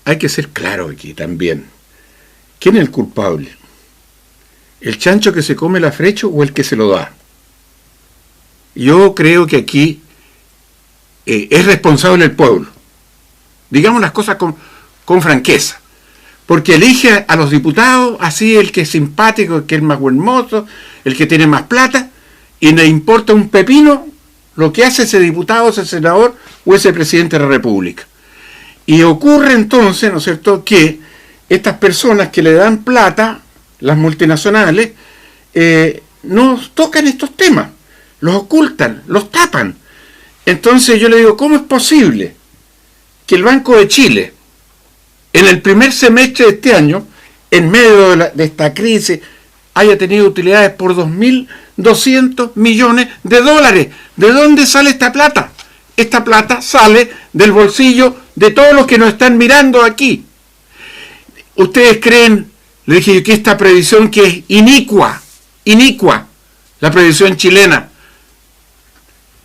Hay que ser claro aquí también. ¿Quién es el culpable? ¿El chancho que se come el afrecho o el que se lo da? Yo creo que aquí es responsable el pueblo. Digamos las cosas con franqueza. Porque elige a los diputados, así el que es simpático, el que es más hermoso, el que tiene más plata, y le importa un pepino lo que hace ese diputado, ese senador o ese presidente de la República. Y ocurre entonces, ¿no es cierto?, que estas personas que le dan plata, las multinacionales, no tocan estos temas, los ocultan, los tapan. Entonces yo le digo, ¿cómo es posible que el Banco de Chile, en el primer semestre de este año, en medio de esta crisis, haya tenido utilidades por 2.200 millones de dólares? ¿De dónde sale esta plata? Esta plata sale del bolsillo de todos los que nos están mirando aquí. ¿Ustedes creen, le dije yo, que esta previsión que es inicua, la previsión chilena,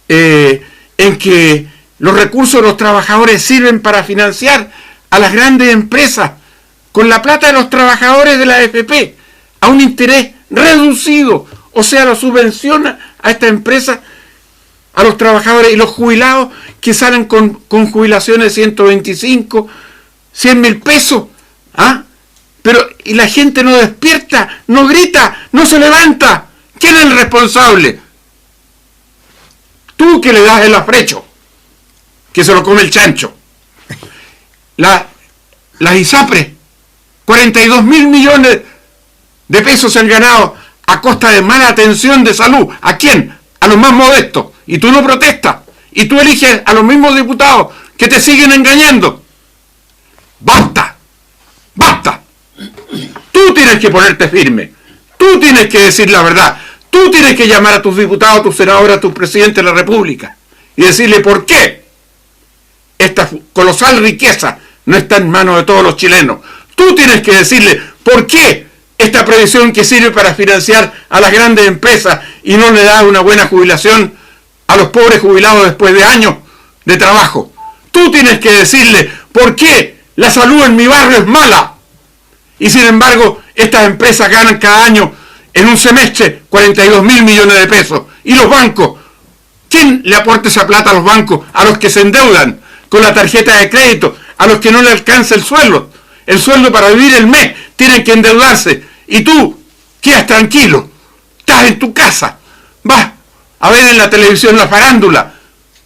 en que los recursos de los trabajadores sirven para financiar a las grandes empresas con la plata de los trabajadores de la AFP a un interés reducido, o sea, lo subvenciona a esta empresa, a los trabajadores y los jubilados que salen con jubilaciones de 125, 100.000 pesos? ¿Ah? Pero y la gente no despierta, no grita, no se levanta. ¿Quién es el responsable? Tú, que le das el afrecho, que se lo come el chancho. Las ISAPRES, 42.000 millones de pesos se han ganado a costa de mala atención de salud. ¿A quién? A los más modestos. Y tú no protestas. Y tú eliges a los mismos diputados que te siguen engañando. ¡Basta! ¡Basta! Tú tienes que ponerte firme. Tú tienes que decir la verdad. Tú tienes que llamar a tus diputados, a tus senadores, a tus presidentes de la República y decirle por qué esta colosal riqueza no está en manos de todos los chilenos. Tú tienes que decirle por qué esta previsión que sirve para financiar a las grandes empresas y no le da una buena jubilación a los pobres jubilados después de años de trabajo. Tú tienes que decirle por qué la salud en mi barrio es mala y sin embargo estas empresas ganan cada año en un semestre 42.000 millones de pesos. Y los bancos, ¿quién le aporta esa plata a los bancos? A los que se endeudan con la tarjeta de crédito, a los que no le alcanza el sueldo para vivir el mes, tienen que endeudarse. Y tú quedas tranquilo, estás en tu casa, vas a ver en la televisión la farándula,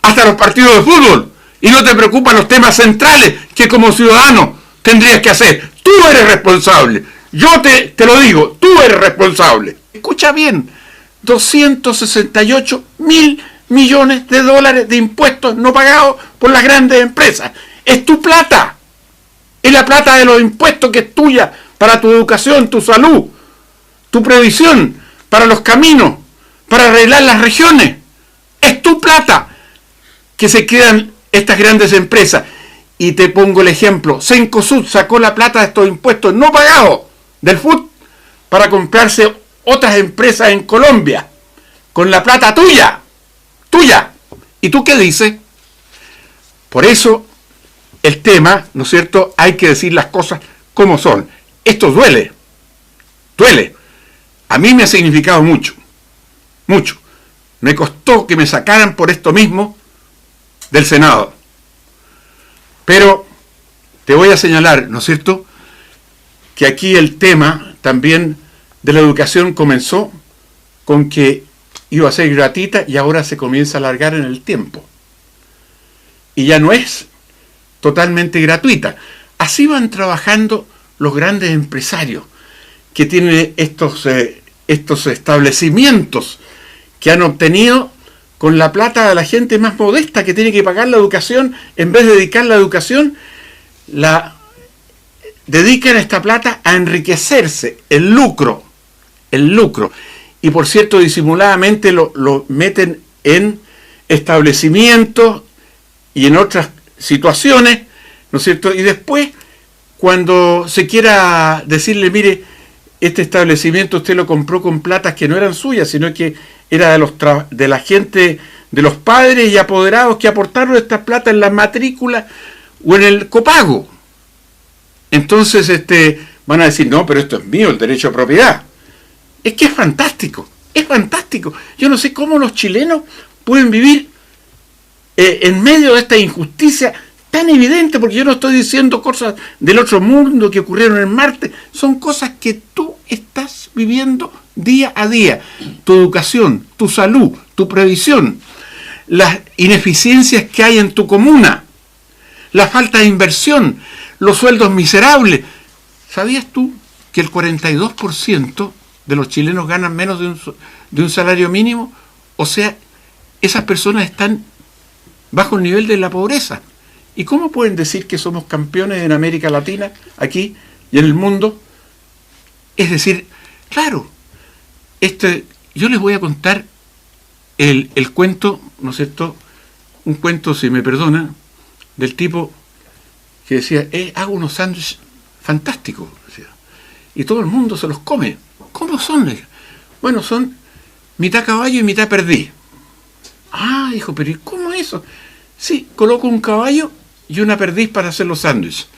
hasta los partidos de fútbol, y no te preocupan los temas centrales que como ciudadano tendrías que hacer. Tú eres responsable. Yo te lo digo, tú eres responsable. Escucha bien, 268.000 millones de dólares de impuestos no pagados por las grandes empresas. Es tu plata. Es la plata de los impuestos que es tuya para tu educación, tu salud, tu previsión, para los caminos, para arreglar las regiones. Es tu plata que se quedan estas grandes empresas. Y te pongo el ejemplo. Cencosud sacó la plata de estos impuestos no pagados del FUT para comprarse otras empresas en Colombia con la plata tuya. ¿Y tú qué dices? Por eso el tema, ¿no es cierto?, hay que decir las cosas como son. Esto duele. A mí me ha significado mucho. Me costó que me sacaran por esto mismo del Senado. Pero te voy a señalar, ¿no es cierto?, que aquí el tema también de la educación comenzó con que iba a ser gratuita y ahora se comienza a alargar en el tiempo. Y ya no es totalmente gratuita. Así van trabajando los grandes empresarios que tienen estos establecimientos que han obtenido con la plata de la gente más modesta que tiene que pagar la educación. En vez de dedicar la educación, dedican esta plata a enriquecerse, el lucro. Y por cierto, disimuladamente lo meten en establecimientos y en otras situaciones, ¿no es cierto? Y después, cuando se quiera decirle, mire, este establecimiento usted lo compró con platas que no eran suyas, sino que era de la gente, de los padres y apoderados que aportaron estas plata en las matrículas, o en el copago. Entonces van a decir, no, pero esto es mío, el derecho a propiedad. Es que es fantástico, es fantástico. Yo no sé cómo los chilenos pueden vivir en medio de esta injusticia tan evidente, porque yo no estoy diciendo cosas del otro mundo que ocurrieron en Marte, son cosas que tú estás viviendo día a día. Tu educación, tu salud, tu previsión, las ineficiencias que hay en tu comuna, la falta de inversión, los sueldos miserables. ¿Sabías tú que el 42% de los chilenos ganan menos de un salario mínimo? O sea, esas personas están bajo el nivel de la pobreza. ¿Y cómo pueden decir que somos campeones en América Latina, aquí y en el mundo? Es decir, claro, yo les voy a contar el cuento, ¿no es cierto? Un cuento, si me perdonan, del tipo que decía, hago unos sándwiches fantásticos, decía, y todo el mundo se los come. ¿Cómo son? Bueno, son mitad caballo y mitad perdiz. Ah, dijo, pero ¿y cómo es eso? Sí, coloco un caballo y una perdiz para hacer los sándwiches.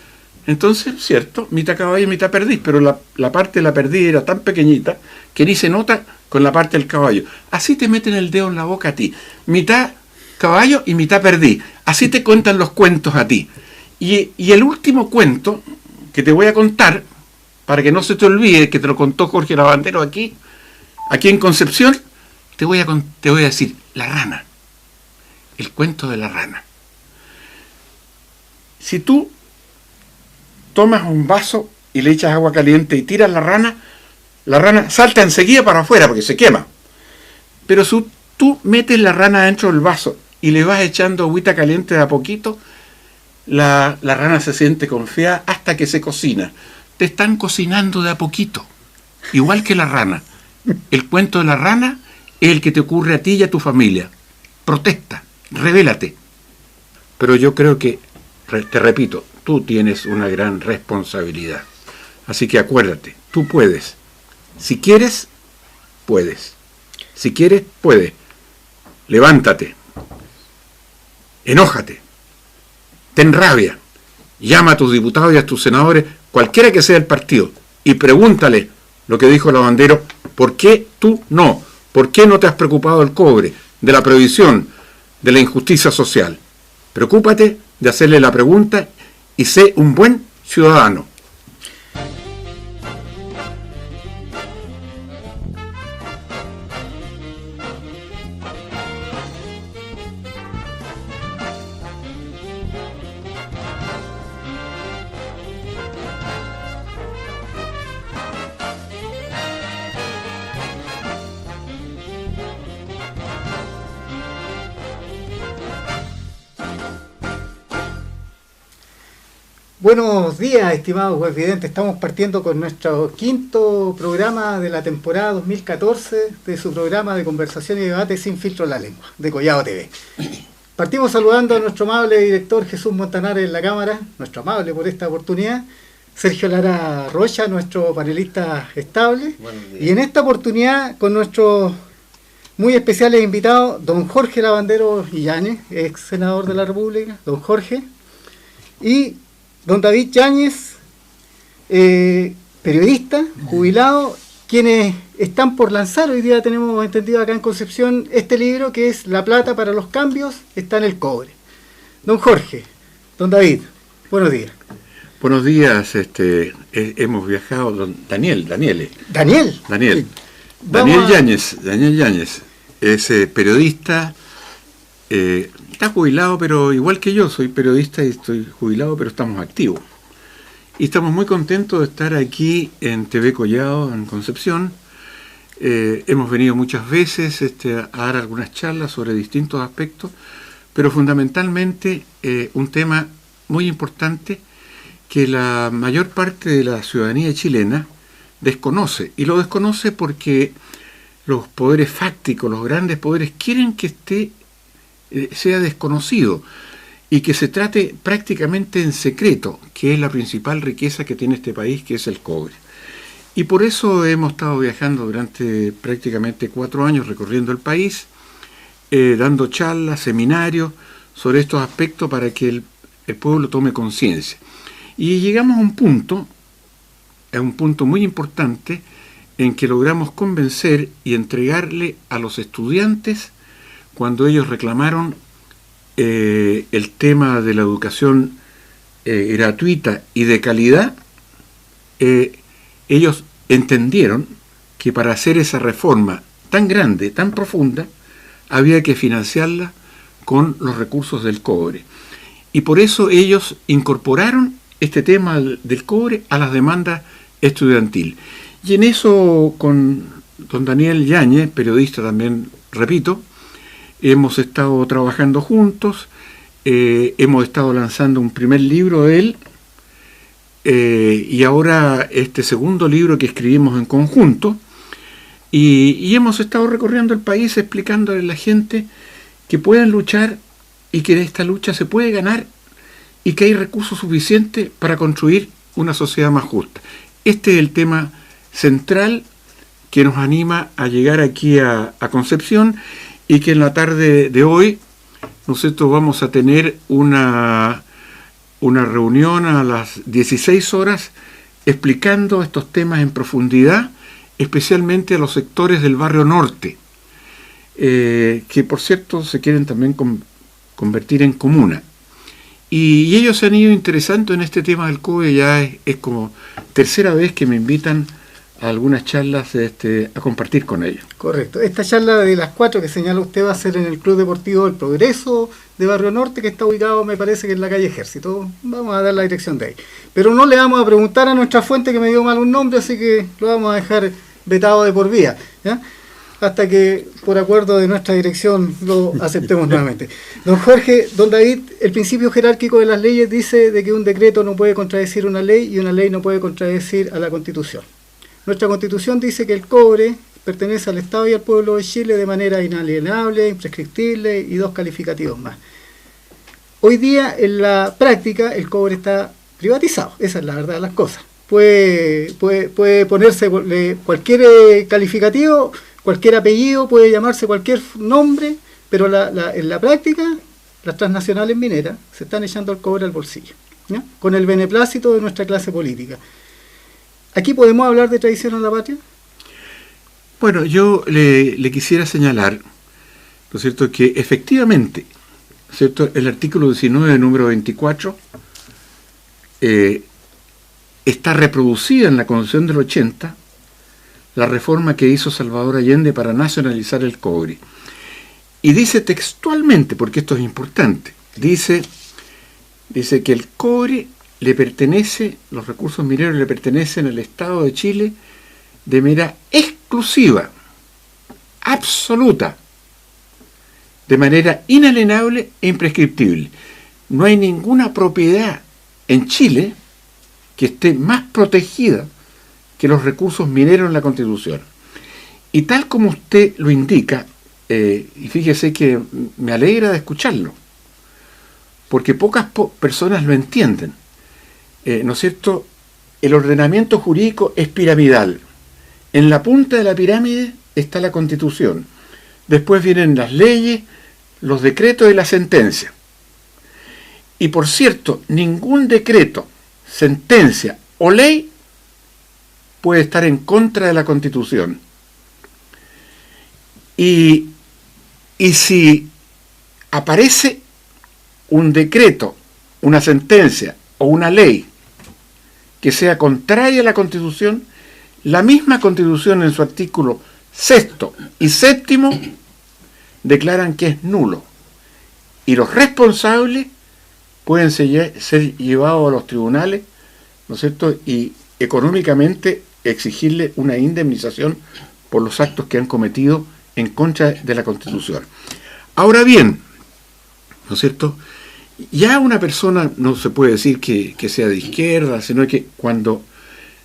Entonces, cierto, mitad caballo y mitad perdiz, pero la parte de la perdiz era tan pequeñita que ni se nota con la parte del caballo. Así te meten el dedo en la boca a ti. Mitad caballo y mitad perdiz. Así te cuentan los cuentos a ti. Y el último cuento que te voy a contar, para que no se te olvide, que te lo contó Jorge Lavandero aquí en Concepción, te voy a decir, la rana. El cuento de la rana. Si tú tomas un vaso y le echas agua caliente y tiras la rana salta enseguida para afuera porque se quema. Pero si tú metes la rana dentro del vaso y le vas echando agüita caliente de a poquito, la rana se siente confiada hasta que se cocina. Te están cocinando de a poquito, igual que la rana. El cuento de la rana es el que te ocurre a ti y a tu familia. Protesta, revélate. Pero yo creo que, te repito, tú tienes una gran responsabilidad. Así que acuérdate, tú puedes. Si quieres, puedes. Si quieres, puedes. Levántate. Enójate. Ten rabia. Llama a tus diputados y a tus senadores, cualquiera que sea el partido, y pregúntale lo que dijo Lavandero, ¿por qué tú no? ¿Por qué no te has preocupado del cobre, de la previsión, de la injusticia social? Preocúpate de hacerle la pregunta y sé un buen ciudadano. Buenos días, estimados webvidentes. Estamos partiendo con nuestro quinto programa de la temporada 2014 de su programa de conversación y debate sin filtro en la lengua, de Collado TV. Partimos saludando a nuestro amable director Jesús Montanar en la cámara, nuestro amable por esta oportunidad, Sergio Lara Rocha, nuestro panelista estable, y en esta oportunidad con nuestros muy especiales invitados, don Jorge Lavandero Yáñez, ex senador de la República, don Jorge, y don David Yáñez, periodista, jubilado, quienes están por lanzar, hoy día tenemos entendido acá en Concepción, este libro que es La plata para los cambios está en el cobre. Don Jorge, don David, buenos días. Buenos días, hemos viajado, don Daniel Yáñez, es periodista, está jubilado, pero igual que yo, soy periodista y estoy jubilado, pero estamos activos. Y estamos muy contentos de estar aquí en TV Collado, en Concepción. Hemos venido muchas veces a dar algunas charlas sobre distintos aspectos, pero fundamentalmente un tema muy importante que la mayor parte de la ciudadanía chilena desconoce. Y lo desconoce porque los poderes fácticos, los grandes poderes, quieren que sea desconocido y que se trate prácticamente en secreto, que es la principal riqueza que tiene este país, que es el cobre. Y por eso hemos estado viajando durante prácticamente 4 años recorriendo el país, dando charlas, seminarios sobre estos aspectos para que el pueblo tome conciencia. Y llegamos a un punto muy importante en que logramos convencer y entregarle a los estudiantes, cuando ellos reclamaron el tema de la educación gratuita y de calidad, ellos entendieron que para hacer esa reforma tan grande, tan profunda, había que financiarla con los recursos del cobre. Y por eso ellos incorporaron este tema del cobre a las demandas estudiantil. Y en eso, con don Daniel Yáñez, periodista también, repito, hemos estado trabajando juntos, hemos estado lanzando un primer libro de él, y ahora este segundo libro que escribimos en conjunto, y hemos estado recorriendo el país explicándole a la gente que pueden luchar y que de esta lucha se puede ganar y que hay recursos suficientes para construir una sociedad más justa. Este es el tema central que nos anima a llegar aquí a Concepción, y que en la tarde de hoy nosotros vamos a tener una reunión a las 16 horas explicando estos temas en profundidad, especialmente a los sectores del barrio norte, que por cierto se quieren también convertir en comuna. Y ellos se han ido interesando en este tema del cobre. Ya es como tercera vez que me invitan a algunas charlas a compartir con ellos. Correcto. Esta charla de las 4 que señala usted va a ser en el Club Deportivo El Progreso de Barrio Norte, que está ubicado, me parece que en la calle Ejército. Vamos a dar la dirección de ahí. Pero no le vamos a preguntar a nuestra fuente, que me dio mal un nombre, así que lo vamos a dejar vetado de por vida, ¿ya? Hasta que, por acuerdo de nuestra dirección, lo aceptemos nuevamente. Don Jorge, don David, el principio jerárquico de las leyes dice de que un decreto no puede contradecir una ley y una ley no puede contradecir a la Constitución. Nuestra Constitución dice que el cobre pertenece al Estado y al pueblo de Chile de manera inalienable, imprescriptible, y 2 calificativos más. Hoy día, en la práctica, el cobre está privatizado. Esa es la verdad de las cosas. Puede ponerse cualquier calificativo, cualquier apellido, puede llamarse cualquier nombre, pero en la práctica las transnacionales mineras se están echando el cobre al bolsillo, ¿ya? Con el beneplácito de nuestra clase política. ¿Aquí podemos hablar de traición a la patria? Bueno, yo le quisiera señalar, ¿no es cierto?, que efectivamente, ¿cierto?, el artículo 19, número 24, está reproducida en la Constitución del 80, la reforma que hizo Salvador Allende para nacionalizar el cobre. Y dice textualmente, porque esto es importante, dice que el cobre le pertenece, los recursos mineros le pertenecen al Estado de Chile de manera exclusiva, absoluta, de manera inalienable e imprescriptible. No hay ninguna propiedad en Chile que esté más protegida que los recursos mineros en la Constitución. Y tal como usted lo indica, y fíjese que me alegra de escucharlo, porque pocas personas lo entienden, ¿no es cierto? El ordenamiento jurídico es piramidal. En la punta de la pirámide está la Constitución. Después vienen las leyes, los decretos y la sentencia. Y por cierto, ningún decreto, sentencia o ley puede estar en contra de la Constitución. Y si aparece un decreto, una sentencia o una ley que sea contraria a la Constitución, la misma Constitución en su artículo 6º y 7º declaran que es nulo. Y los responsables pueden ser llevados a los tribunales, ¿no es cierto?, y económicamente exigirle una indemnización por los actos que han cometido en contra de la Constitución. Ahora bien, ¿no es cierto?, ya una persona no se puede decir que sea de izquierda, sino que cuando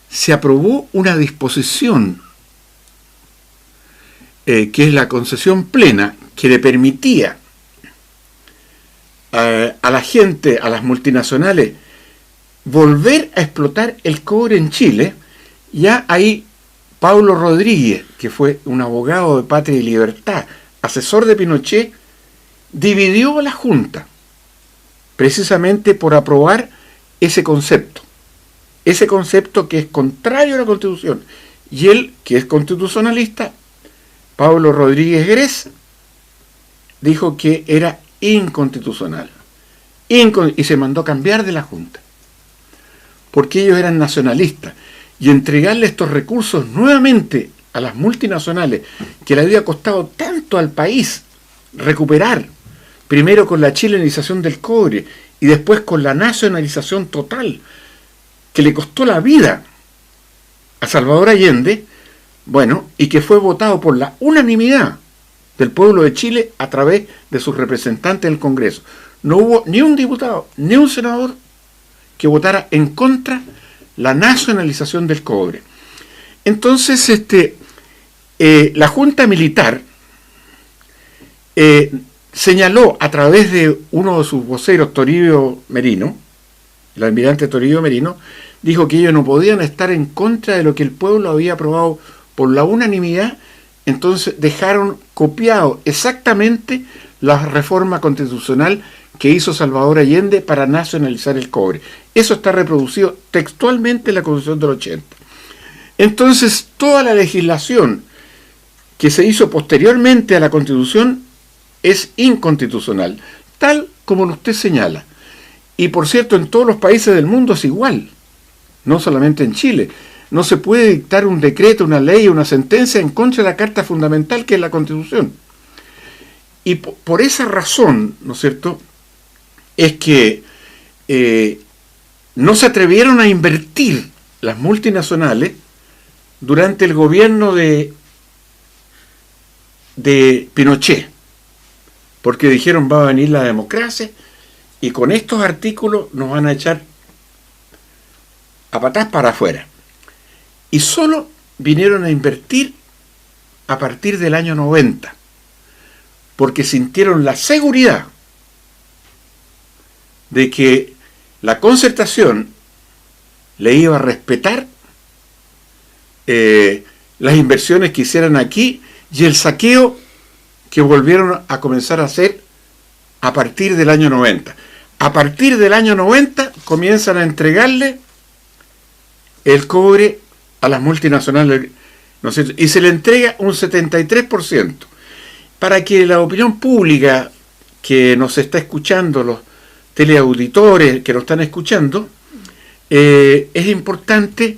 se aprobó una disposición que es la concesión plena, que le permitía a la gente, a las multinacionales, volver a explotar el cobre en Chile, ya ahí Paulo Rodríguez, que fue un abogado de Patria y Libertad, asesor de Pinochet, dividió la Junta precisamente por aprobar ese concepto que es contrario a la Constitución. Y él, que es constitucionalista, Pablo Rodríguez Grez, dijo que era inconstitucional. Y se mandó cambiar de la Junta, porque ellos eran nacionalistas. Y entregarle estos recursos nuevamente a las multinacionales, que le había costado tanto al país recuperar, primero con la chilenización del cobre y después con la nacionalización total, que le costó la vida a Salvador Allende, bueno, y que fue votado por la unanimidad del pueblo de Chile a través de sus representantes en el Congreso. No hubo ni un diputado, ni un senador que votara en contra la nacionalización del cobre. Entonces, la Junta Militar señaló a través de uno de sus voceros, Toribio Merino, el almirante Toribio Merino, dijo que ellos no podían estar en contra de lo que el pueblo había aprobado por la unanimidad. Entonces dejaron copiado exactamente la reforma constitucional que hizo Salvador Allende para nacionalizar el cobre. Eso está reproducido textualmente en la Constitución del 80. Entonces, toda la legislación que se hizo posteriormente a la Constitución es inconstitucional, tal como usted señala. Y por cierto, en todos los países del mundo es igual, no solamente en Chile. No se puede dictar un decreto, una ley, una sentencia en contra de la Carta Fundamental, que es la Constitución. Y por esa razón, ¿no es cierto?, es que no se atrevieron a invertir las multinacionales durante el gobierno de Pinochet, porque dijeron: va a venir la democracia y con estos artículos nos van a echar a patas para afuera. Y solo vinieron a invertir a partir del año 90, porque sintieron la seguridad de que la concertación le iba a respetar las inversiones que hicieran aquí y el saqueo que volvieron a comenzar a hacer a partir del año 90. A partir del año 90 comienzan a entregarle el cobre a las multinacionales, ¿no es cierto?, y se le entrega un 73%. Para que la opinión pública que nos está escuchando, los teleauditores que nos están escuchando, es importante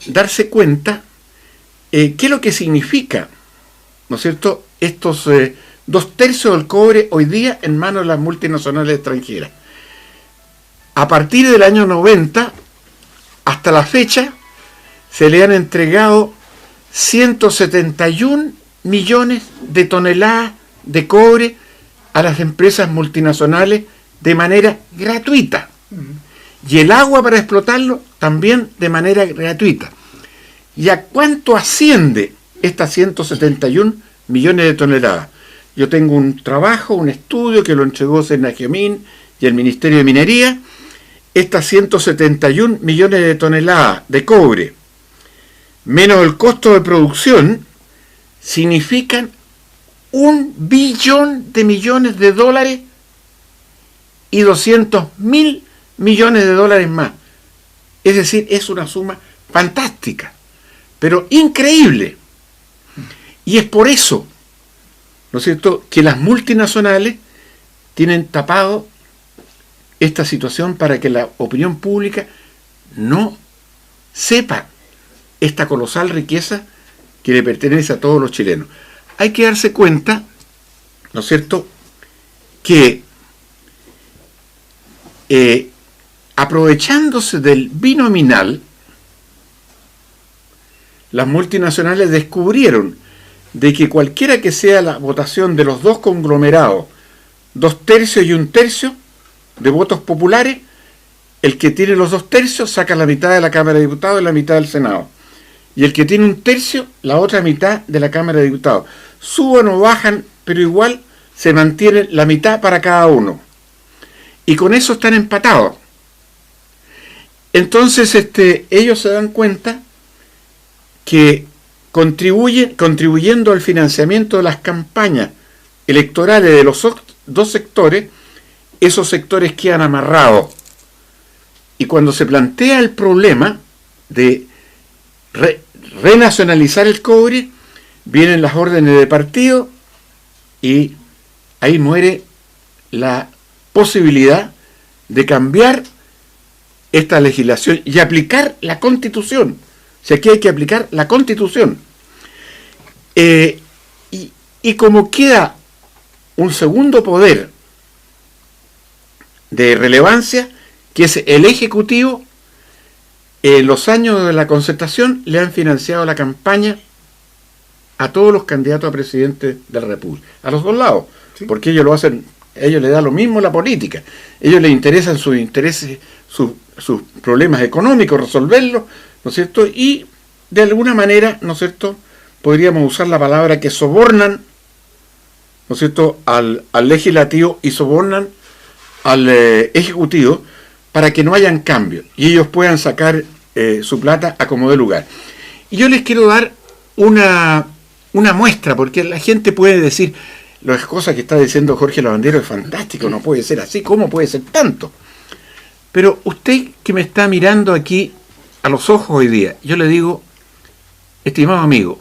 darse cuenta qué es lo que significa, ¿no es cierto?, estos 2/3 del cobre hoy día en manos de las multinacionales extranjeras. A partir del año 90 hasta la fecha se le han entregado 171 millones de toneladas de cobre a las empresas multinacionales de manera gratuita. Y el agua para explotarlo también de manera gratuita. ¿Y a cuánto asciende estas 171 millones de toneladas? Yo tengo un trabajo, un estudio que lo entregó Senagemin y el Ministerio de Minería. Estas 171 millones de toneladas de cobre, menos el costo de producción, significan 1 billón de millones de dólares y 200.000 millones de dólares más. Es decir, es una suma fantástica, pero increíble. Y es por eso, ¿no es cierto?, que las multinacionales tienen tapado esta situación para que la opinión pública no sepa esta colosal riqueza que le pertenece a todos los chilenos. Hay que darse cuenta, ¿no es cierto?, que aprovechándose del binominal, las multinacionales descubrieron de que cualquiera que sea la votación de los dos conglomerados, 2/3 y 1/3 de votos populares, el que tiene los 2/3 saca la mitad de la Cámara de Diputados y la mitad del Senado. Y el que tiene 1/3, la otra mitad de la Cámara de Diputados. Suban o bajan, pero igual se mantiene la mitad para cada uno. Y con eso están empatados. Entonces ellos se dan cuenta que contribuyendo al financiamiento de las campañas electorales de los dos sectores, esos sectores quedan amarrados. Y cuando se plantea el problema de renacionalizar el cobre, vienen las órdenes de partido y ahí muere la posibilidad de cambiar esta legislación y aplicar la Constitución. O sea, aquí hay que aplicar la Constitución. Y como queda un segundo poder de relevancia, que es el Ejecutivo, en los años de la Concertación le han financiado la campaña a todos los candidatos a presidente de la República, a los dos lados, sí. Porque ellos lo hacen, a ellos les da lo mismo la política, a ellos les interesan sus intereses, sus problemas económicos, resolverlos, ¿no es cierto? Y de alguna manera, ¿no es cierto?, podríamos usar la palabra que sobornan, ¿no es cierto?, al legislativo y sobornan al ejecutivo para que no hayan cambios y ellos puedan sacar su plata a como dé lugar. Y yo les quiero dar una muestra, porque la gente puede decir, las cosas que está diciendo Jorge Lavandero es fantástico, no puede ser así, ¿cómo puede ser tanto? Pero usted que me está mirando aquí a los ojos hoy día, yo le digo, estimado amigo,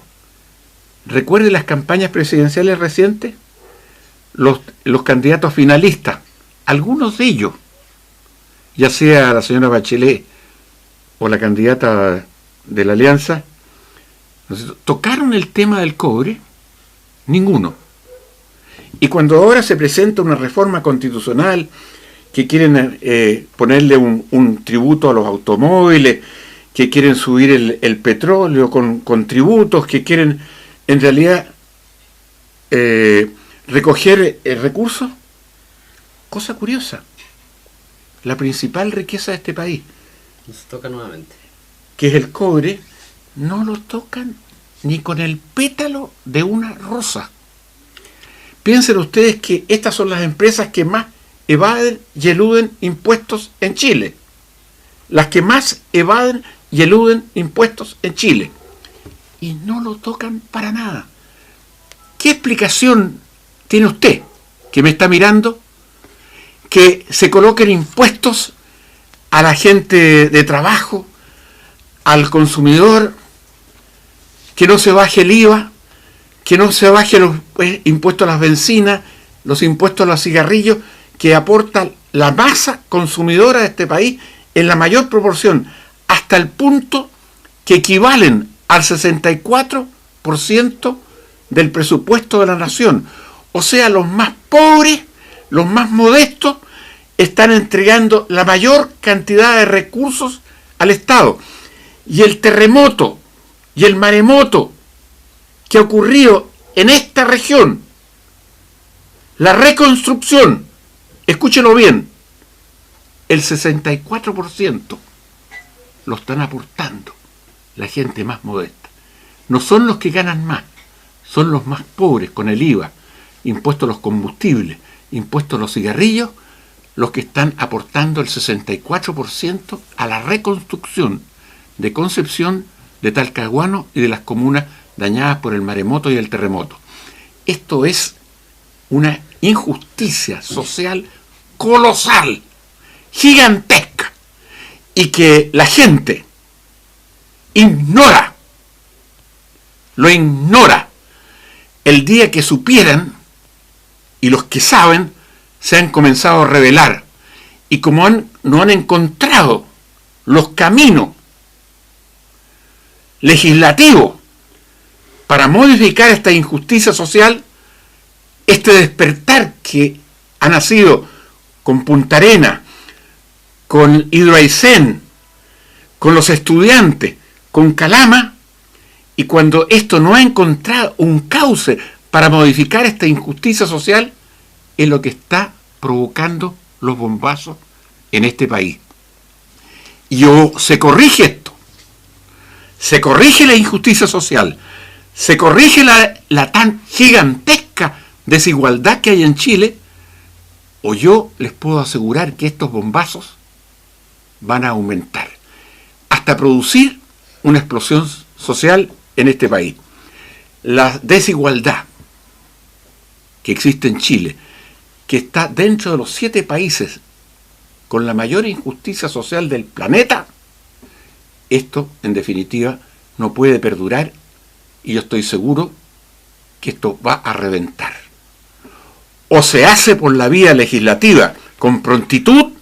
recuerde las campañas presidenciales recientes, los candidatos finalistas, algunos de ellos, ya sea la señora Bachelet o la candidata de la Alianza, ¿tocaron el tema del cobre? Ninguno. Y cuando ahora se presenta una reforma constitucional que quieren ponerle un tributo a los automóviles, que quieren subir el petróleo con tributos, que quieren en realidad recoger recursos, cosa curiosa, la principal riqueza de este país, nos toca nuevamente, que es el cobre, no lo tocan ni con el pétalo de una rosa. Piensen ustedes que estas son las empresas que más evaden y eluden impuestos en Chile. Las que más evaden y eluden impuestos en Chile. Y no lo tocan para nada. ¿Qué explicación tiene usted, que me está mirando, que se coloquen impuestos a la gente de trabajo, al consumidor, que no se baje el IVA, que no se baje los impuestos a las bencinas, los impuestos a los cigarrillos, que aporta la masa consumidora de este país en la mayor proporción, hasta el punto que equivalen al 64% del presupuesto de la nación? O sea, los más pobres, los más modestos, están entregando la mayor cantidad de recursos al Estado. Y el terremoto y el maremoto que ha ocurrido en esta región, la reconstrucción, escúchelo bien, el 64% lo están aportando la gente más modesta. No son los que ganan más, son los más pobres con el IVA, impuestos a los combustibles, impuestos a los cigarrillos, los que están aportando el 64% a la reconstrucción de Concepción, de Talcahuano y de las comunas dañadas por el maremoto y el terremoto. Esto es una injusticia social colosal, gigantesca, y que la gente lo ignora. El día que supieran, y los que saben, se han comenzado a rebelar, y como no han encontrado los caminos legislativos para modificar esta injusticia social, este despertar que ha nacido con Punta Arenas, con Hidroaicén, con los estudiantes, con Calama, y cuando esto no ha encontrado un cauce para modificar esta injusticia social, es lo que está provocando los bombazos en este país. Y o se corrige esto, se corrige la injusticia social, se corrige la tan gigantesca desigualdad que hay en Chile, o yo les puedo asegurar que estos bombazos van a aumentar hasta producir una explosión social en este país. La desigualdad que existe en Chile, que está dentro de los 7 países con la mayor injusticia social del planeta, esto, en definitiva, no puede perdurar y yo estoy seguro que esto va a reventar. O se hace por la vía legislativa con prontitud,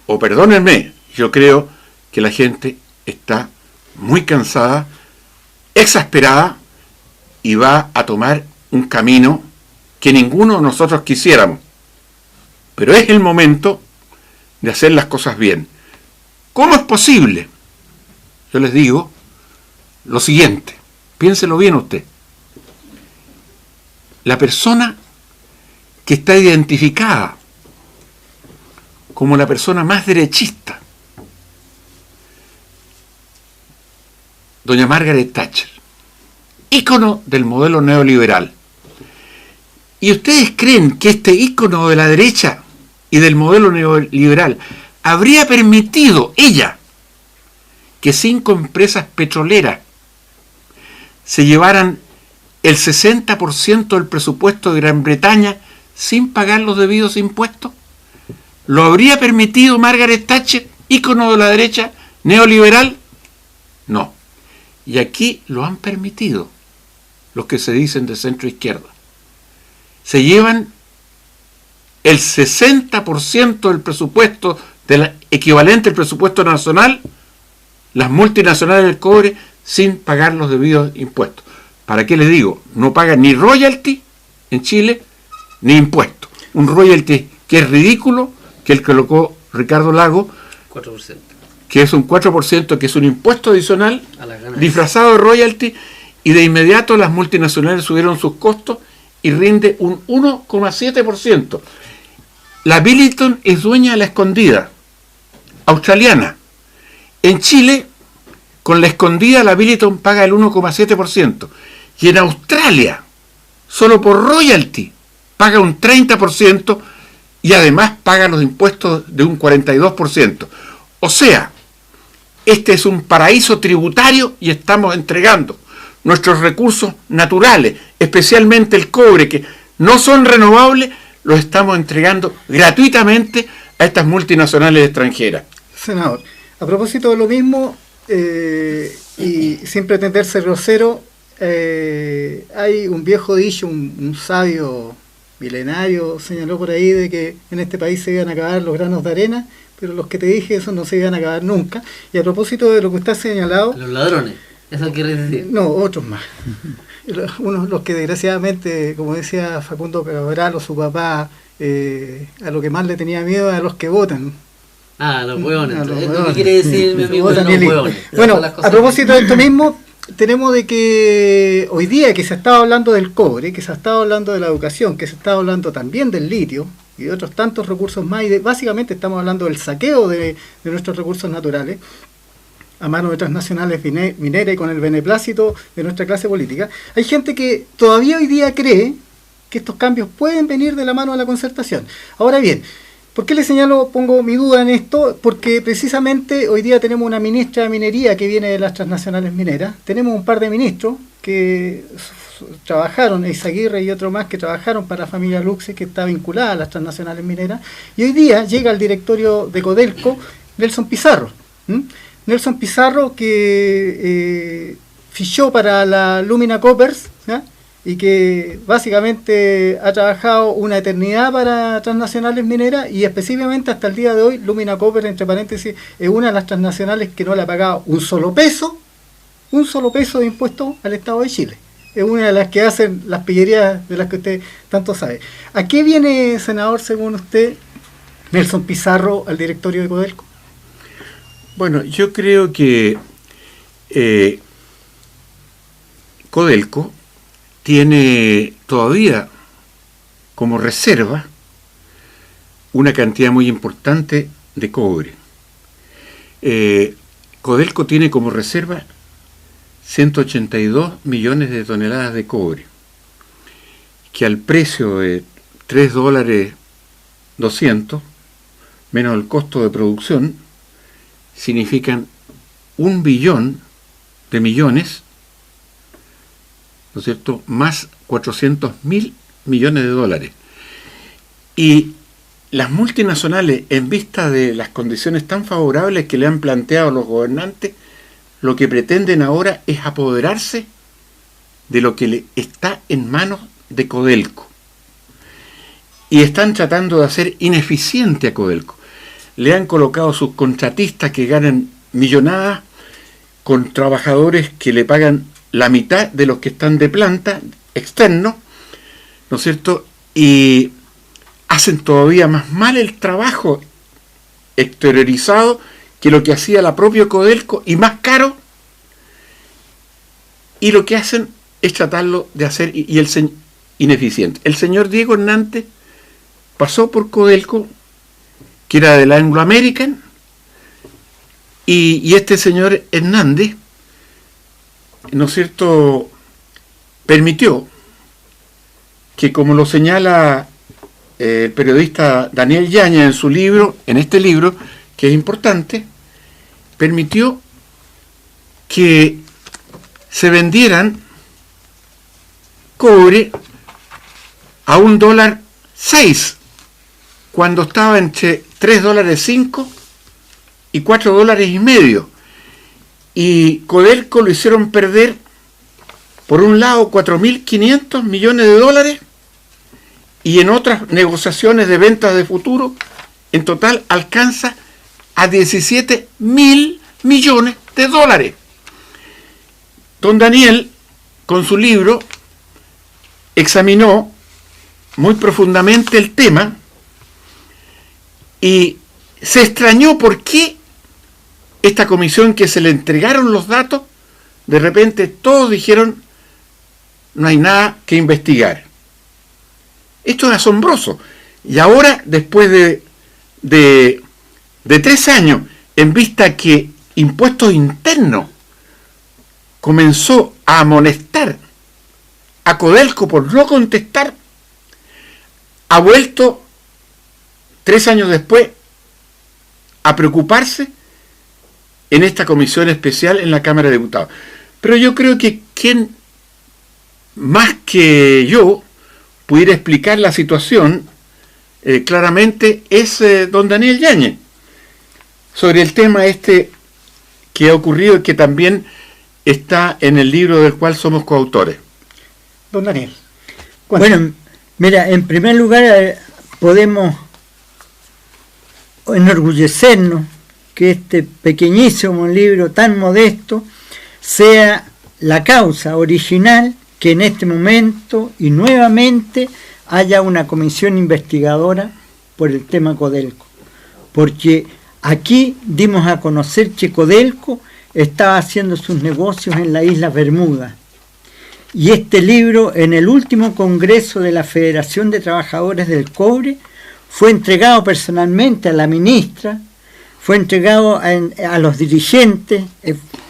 o perdónenme, yo creo que la gente está muy cansada, exasperada, y va a tomar un camino que ninguno de nosotros quisiéramos. Pero es el momento de hacer las cosas bien. ¿Cómo es posible? Yo les digo lo siguiente, piénselo bien usted. La persona que está identificada como la persona más derechista, doña Margaret Thatcher, ícono del modelo neoliberal. ¿Y ustedes creen que este ícono de la derecha y del modelo neoliberal habría permitido ella que 5 empresas petroleras se llevaran el 60% del presupuesto de Gran Bretaña sin pagar los debidos impuestos? ¿Lo habría permitido Margaret Thatcher, ícono de la derecha neoliberal? No. Y aquí lo han permitido los que se dicen de centro izquierda. Se llevan el 60% del presupuesto, del equivalente al presupuesto nacional, las multinacionales del cobre, sin pagar los debidos impuestos. ¿Para qué les digo? No pagan ni royalty en Chile, ni impuestos. Un royalty que es ridículo, que el colocó Ricardo Lago, 4%. que es un 4%, que es un impuesto adicional, disfrazado de royalty, y de inmediato las multinacionales subieron sus costos y rinde un 1,7%. La Billiton es dueña de La Escondida, australiana. En Chile, con La Escondida, la Billiton paga el 1,7%. Y en Australia, solo por royalty, paga un 30% y además paga los impuestos de un 42%. O sea, este es un paraíso tributario y estamos entregando nuestros recursos naturales, especialmente el cobre, que no son renovables, los estamos entregando gratuitamente a estas multinacionales extranjeras. Senador, a propósito de lo mismo, y sin pretender ser grosero, hay un viejo dicho, un sabio milenario señaló por ahí de que en este país se iban a acabar los granos de arena, pero los que te dije, eso no se iban a acabar nunca. Y a propósito de lo que usted ha señalado... Los ladrones, ¿eso quiere decir? No, otros más. Unos, los que desgraciadamente, como decía Facundo Cabral o su papá, a lo que más le tenía miedo es a los que votan. Ah, los hueones. ¿Qué ¿Qué quiere decir mi amigo? Los hueones. Bueno, a propósito de esto mismo, tenemos de que hoy día que se estaba hablando del cobre, que se estaba hablando de la educación, que se estaba hablando también del litio y de otros tantos recursos más, y básicamente estamos hablando del saqueo de nuestros recursos naturales a mano de transnacionales mineras y con el beneplácito de nuestra clase política. Hay gente que todavía hoy día cree que estos cambios pueden venir de la mano de la concertación. Ahora bien, ¿por qué le señalo, pongo mi duda en esto? Porque precisamente hoy día tenemos una ministra de minería que viene de las transnacionales mineras, tenemos un par de ministros que trabajaron, Eizaguirre y otro más, que trabajaron para la familia Luxe, que está vinculada a las transnacionales mineras, y hoy día llega al directorio de Codelco Nelson Pizarro. Nelson Pizarro, que fichó para la Lumina Coppers, ¿ya? Y que básicamente ha trabajado una eternidad para transnacionales mineras, y específicamente hasta el día de hoy Lumina Copper, entre paréntesis, es una de las transnacionales que no le ha pagado un solo peso de impuesto al Estado de Chile. Es una de las que hacen las pillerías de las que usted tanto sabe. ¿A qué viene, senador, según usted, Nelson Pizarro al directorio de Codelco? Bueno, yo creo que Codelco tiene todavía como reserva una cantidad muy importante de cobre. Codelco tiene como reserva 182 millones de toneladas de cobre, que al precio de $3.200 menos el costo de producción significan 1 billón de millones, ¿no es cierto?, más 400.000 millones de dólares. Y las multinacionales, en vista de las condiciones tan favorables que le han planteado los gobernantes, lo que pretenden ahora es apoderarse de lo que le está en manos de Codelco. Y están tratando de hacer ineficiente a Codelco. Le han colocado subcontratistas que ganan millonadas con trabajadores que le pagan la mitad de los que están de planta externos, ¿no es cierto? Y hacen todavía más mal el trabajo exteriorizado que lo que hacía la propia Codelco, y más caro, y lo que hacen es tratarlo de hacer ineficiente. El señor Diego Hernández pasó por Codelco, que era de la Anglo American, y este señor Hernández, ¿no es cierto?, permitió que, como lo señala el periodista Daniel Yáñez en su libro, en este libro, que es importante, permitió que se vendieran cobre a $1.06, cuando estaba entre $3.05 y $4.50. Y Codelco lo hicieron perder, por un lado, 4.500 millones de dólares, y en otras negociaciones de ventas de futuro, en total alcanza a 17.000 millones de dólares. Don Daniel, con su libro, examinó muy profundamente el tema y se extrañó por qué esta comisión, que se le entregaron los datos, de repente todos dijeron: no hay nada que investigar. Esto es asombroso. Y ahora, después de 3 años, en vista que Impuestos Internos comenzó a amonestar a Codelco por no contestar, ha vuelto 3 años después a preocuparse en esta comisión especial en la Cámara de Diputados. Pero yo creo que quien más que yo pudiera explicar la situación claramente es don Daniel Yáñez, sobre el tema este que ha ocurrido y que también está en el libro del cual somos coautores. Don Daniel. Bueno, mira, en primer lugar podemos enorgullecernos que este pequeñísimo libro tan modesto sea la causa original que en este momento y nuevamente haya una comisión investigadora por el tema Codelco, porque aquí dimos a conocer que Codelco estaba haciendo sus negocios en la isla Bermuda, y este libro, en el último congreso de la Federación de Trabajadores del Cobre, fue entregado personalmente a la ministra, fue entregado a los dirigentes.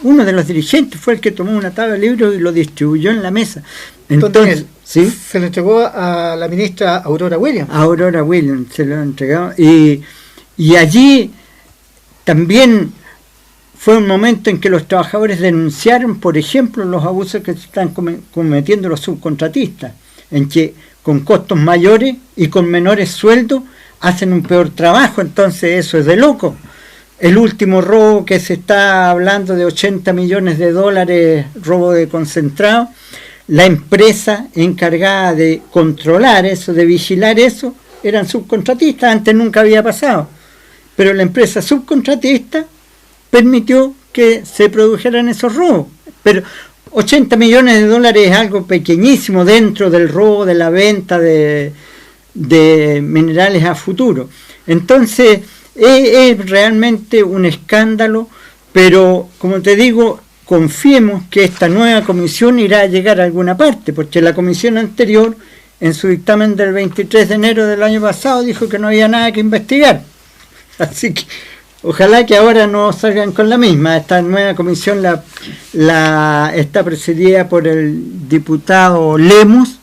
Uno de los dirigentes fue el que tomó una tabla de libros y lo distribuyó en la mesa. Entonces, ¿sí? Se lo entregó a la ministra Aurora Williams. A Aurora Williams se lo entregó. Y allí también fue un momento en que los trabajadores denunciaron, por ejemplo, los abusos que están cometiendo los subcontratistas, en que con costos mayores y con menores sueldos hacen un peor trabajo. Entonces eso es de loco. El último robo que se está hablando de $80 millones, robo de concentrado, la empresa encargada de controlar eso, de vigilar eso, eran subcontratistas. Antes nunca había pasado, pero la empresa subcontratista permitió que se produjeran esos robos. Pero $80 millones es algo pequeñísimo dentro del robo de la venta de minerales a futuro. Entonces es realmente un escándalo, pero como te digo, confiemos que esta nueva comisión irá a llegar a alguna parte, porque la comisión anterior, en su dictamen del 23 de enero del año pasado, dijo que no había nada que investigar. Así que ojalá que ahora no salgan con la misma. Esta nueva comisión está presidida por el diputado Lemus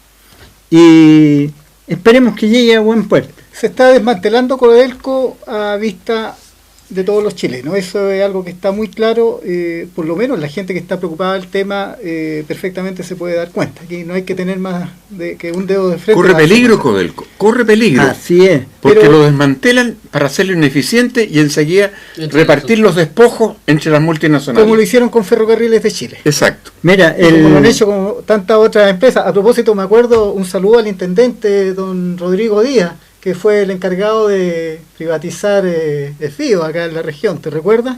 y esperemos que llegue a buen puerto. Se está desmantelando Codelco a vista de todos los chilenos. Eso es algo que está muy claro, por lo menos la gente que está preocupada del tema perfectamente se puede dar cuenta. Aquí no hay que tener más que un dedo de frente. Corre peligro, Codelco, corre peligro. Así es. Porque Pero lo desmantelan para hacerlo ineficiente y enseguida repartir los despojos entre las multinacionales. como lo hicieron con Ferrocarriles de Chile. Exacto. Mira, Y como lo han hecho con tantas otras empresas. A propósito, me acuerdo un saludo al intendente don Rodrigo Díaz, que fue el encargado de privatizar Esbio acá en la región, ¿te recuerdas?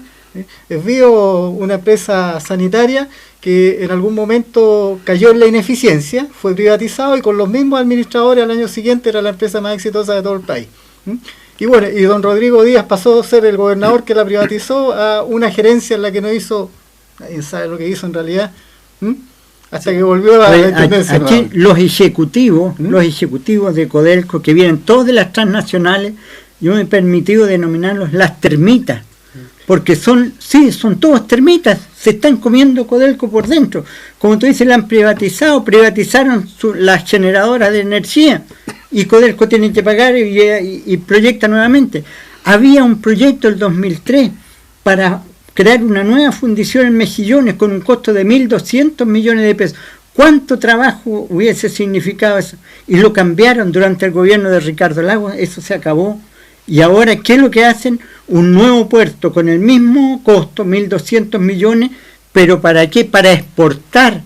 Esbio, una empresa sanitaria que en algún momento cayó en la ineficiencia, fue privatizado y con los mismos administradores al año siguiente era la empresa más exitosa de todo el país. Y bueno, y don Rodrigo Díaz pasó a ser el gobernador que la privatizó a una gerencia en la que no hizo, nadie sabe lo que hizo en realidad, hasta que volvió a la intendencia. Aquí los ejecutivos de Codelco, que vienen todos de las transnacionales, yo me he permitido denominarlos las termitas, porque son todos termitas, se están comiendo Codelco por dentro. Como tú dices, la han privatizaron las generadoras de energía, y Codelco tiene que pagar y proyecta nuevamente. Había un proyecto el 2003 para crear una nueva fundición en Mejillones con un costo de 1.200 millones de pesos. ¿Cuánto trabajo hubiese significado eso? Y lo cambiaron durante el gobierno de Ricardo Lagos, eso se acabó. Y ahora, ¿qué es lo que hacen? Un nuevo puerto con el mismo costo, 1.200 millones, pero ¿para qué? Para exportar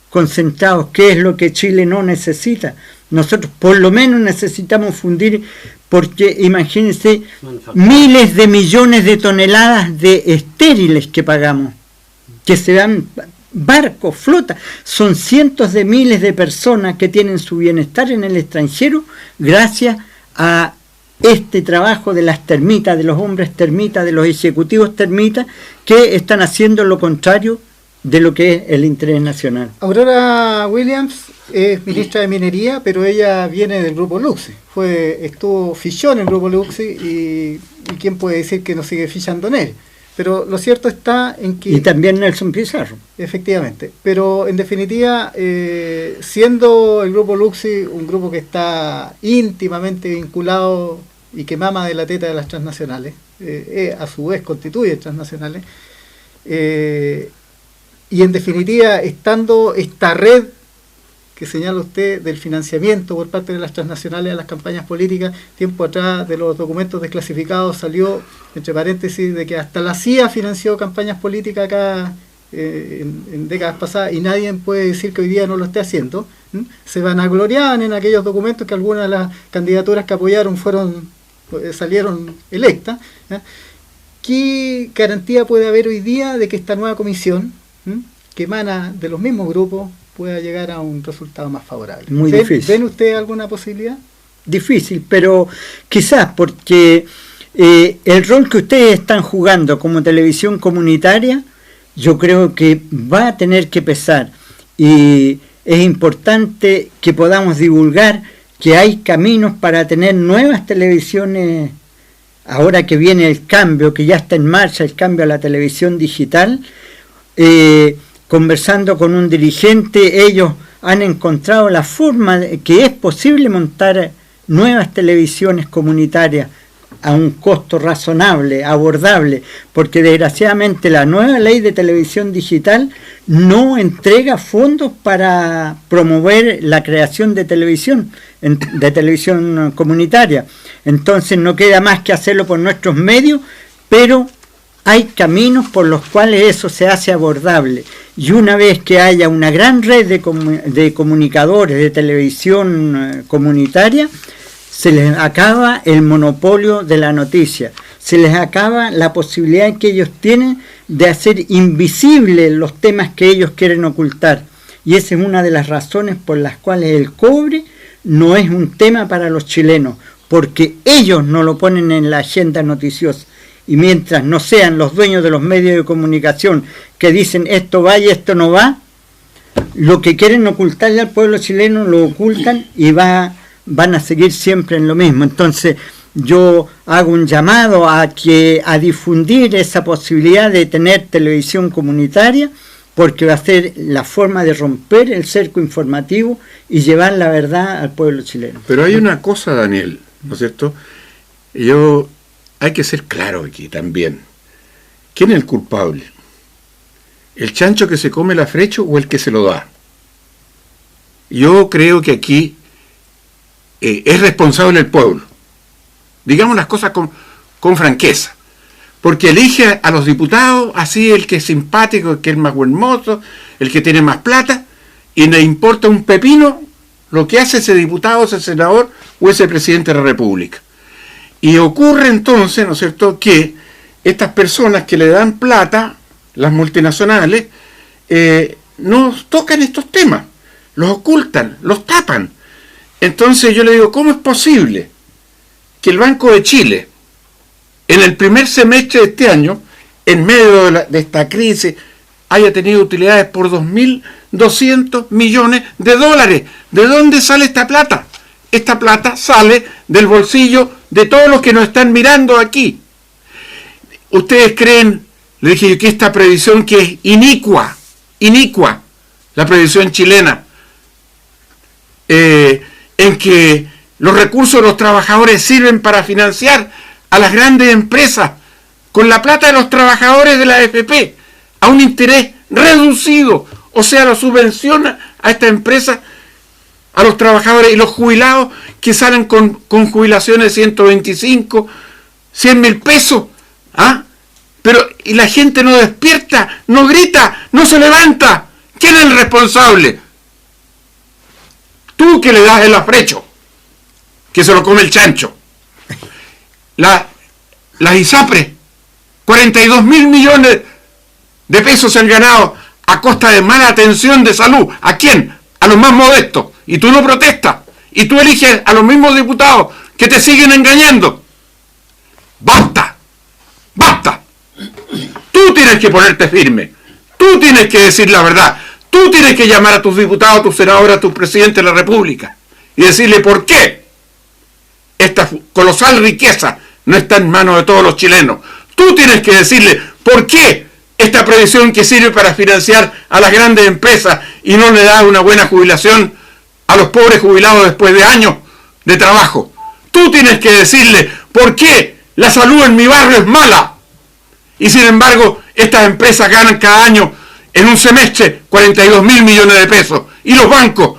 concentrados, que es lo que Chile no necesita. Nosotros por lo menos necesitamos fundir, porque imagínense, miles de millones de toneladas de estériles que pagamos, que se dan barcos, flota, son cientos de miles de personas que tienen su bienestar en el extranjero gracias a este trabajo de las termitas, de los hombres termitas, de los ejecutivos termitas, que están haciendo lo contrario de lo que es el interés nacional. Aurora Williams es ministra de Minería, pero ella viene del Grupo Luxi. Fichó en el Grupo Luxi y quién puede decir que no sigue fichando en él. Pero lo cierto está en que... Y también Nelson Pizarro. Efectivamente. Pero en definitiva, siendo el Grupo Luxi un grupo que está íntimamente vinculado y que mama de la teta de las transnacionales, a su vez constituye transnacionales, y en definitiva, estando esta red que señala usted del financiamiento por parte de las transnacionales a las campañas políticas, tiempo atrás de los documentos desclasificados salió, entre paréntesis, de que hasta la CIA financió campañas políticas acá en décadas pasadas y nadie puede decir que hoy día no lo esté haciendo. Se vanagloriaban en aquellos documentos que algunas de las candidaturas que apoyaron salieron electas. ¿Qué garantía puede haber hoy día de que esta nueva comisión, que emana de los mismos grupos, pueda llegar a un resultado más favorable? Muy difícil. ¿Ven usted alguna posibilidad? Difícil, pero quizás porque el rol que ustedes están jugando como televisión comunitaria, yo creo que va a tener que pesar, y es importante que podamos divulgar que hay caminos para tener nuevas televisiones. Ahora que viene el cambio, que ya está en marcha el cambio a la televisión digital, conversando con un dirigente, ellos han encontrado la forma de que es posible montar nuevas televisiones comunitarias a un costo razonable, abordable, porque desgraciadamente la nueva ley de televisión digital no entrega fondos para promover la creación de televisión comunitaria. Entonces no queda más que hacerlo por nuestros medios, pero hay caminos por los cuales eso se hace abordable. Y una vez que haya una gran red de comunicadores de televisión comunitaria, se les acaba el monopolio de la noticia, se les acaba la posibilidad que ellos tienen de hacer invisibles los temas que ellos quieren ocultar. Y esa es una de las razones por las cuales el cobre no es un tema para los chilenos, porque ellos no lo ponen en la agenda noticiosa. Y mientras no sean los dueños de los medios de comunicación que dicen esto va y esto no va, lo que quieren ocultarle al pueblo chileno lo ocultan y van a seguir siempre en lo mismo. Entonces yo hago un llamado a difundir esa posibilidad de tener televisión comunitaria, porque va a ser la forma de romper el cerco informativo y llevar la verdad al pueblo chileno. Pero hay una cosa, Daniel, ¿no es cierto? Yo hay que ser claro aquí también. ¿Quién es el culpable? ¿El chancho que se come el afrecho o el que se lo da? Yo creo que aquí es responsable el pueblo. Digamos las cosas con franqueza. Porque elige a los diputados, así el que es simpático, el que es más buen mozo, el que tiene más plata, y le importa un pepino lo que hace ese diputado, ese senador o ese presidente de la República. Y ocurre entonces, ¿no es cierto?, que estas personas que le dan plata, las multinacionales, no tocan estos temas, los ocultan, los tapan. Entonces yo le digo, ¿cómo es posible que el Banco de Chile, en el primer semestre de este año, en medio de esta crisis, haya tenido utilidades por 2.200 millones de dólares? ¿De dónde sale esta plata? Esta plata sale del bolsillo de todos los que nos están mirando aquí. ¿Ustedes creen, le dije yo, que esta previsión que es inicua, la previsión chilena, en que los recursos de los trabajadores sirven para financiar a las grandes empresas con la plata de los trabajadores de la AFP a un interés reducido, o sea, lo subvenciona a esta empresa, a los trabajadores y los jubilados que salen con jubilaciones de 125, 100.000 pesos? ¿Ah? Pero y la gente no despierta, no grita, no se levanta. ¿Quién es el responsable? Tú, que le das el afrecho, que se lo come el chancho. Las ISAPRES, 42.000 millones de pesos se han ganado a costa de mala atención de salud. ¿A quién? A los más modestos. Y tú no protestas. Y tú eliges a los mismos diputados que te siguen engañando. ¡Basta! ¡Basta! Tú tienes que ponerte firme. Tú tienes que decir la verdad. Tú tienes que llamar a tus diputados, a tus senadores, a tus presidentes de la República y decirle por qué esta colosal riqueza no está en manos de todos los chilenos. Tú tienes que decirle por qué esta previsión que sirve para financiar a las grandes empresas y no le da una buena jubilación a los pobres jubilados después de años de trabajo. Tú tienes que decirle por qué la salud en mi barrio es mala y sin embargo estas empresas ganan cada año en un semestre 42.000 millones de pesos. Y los bancos,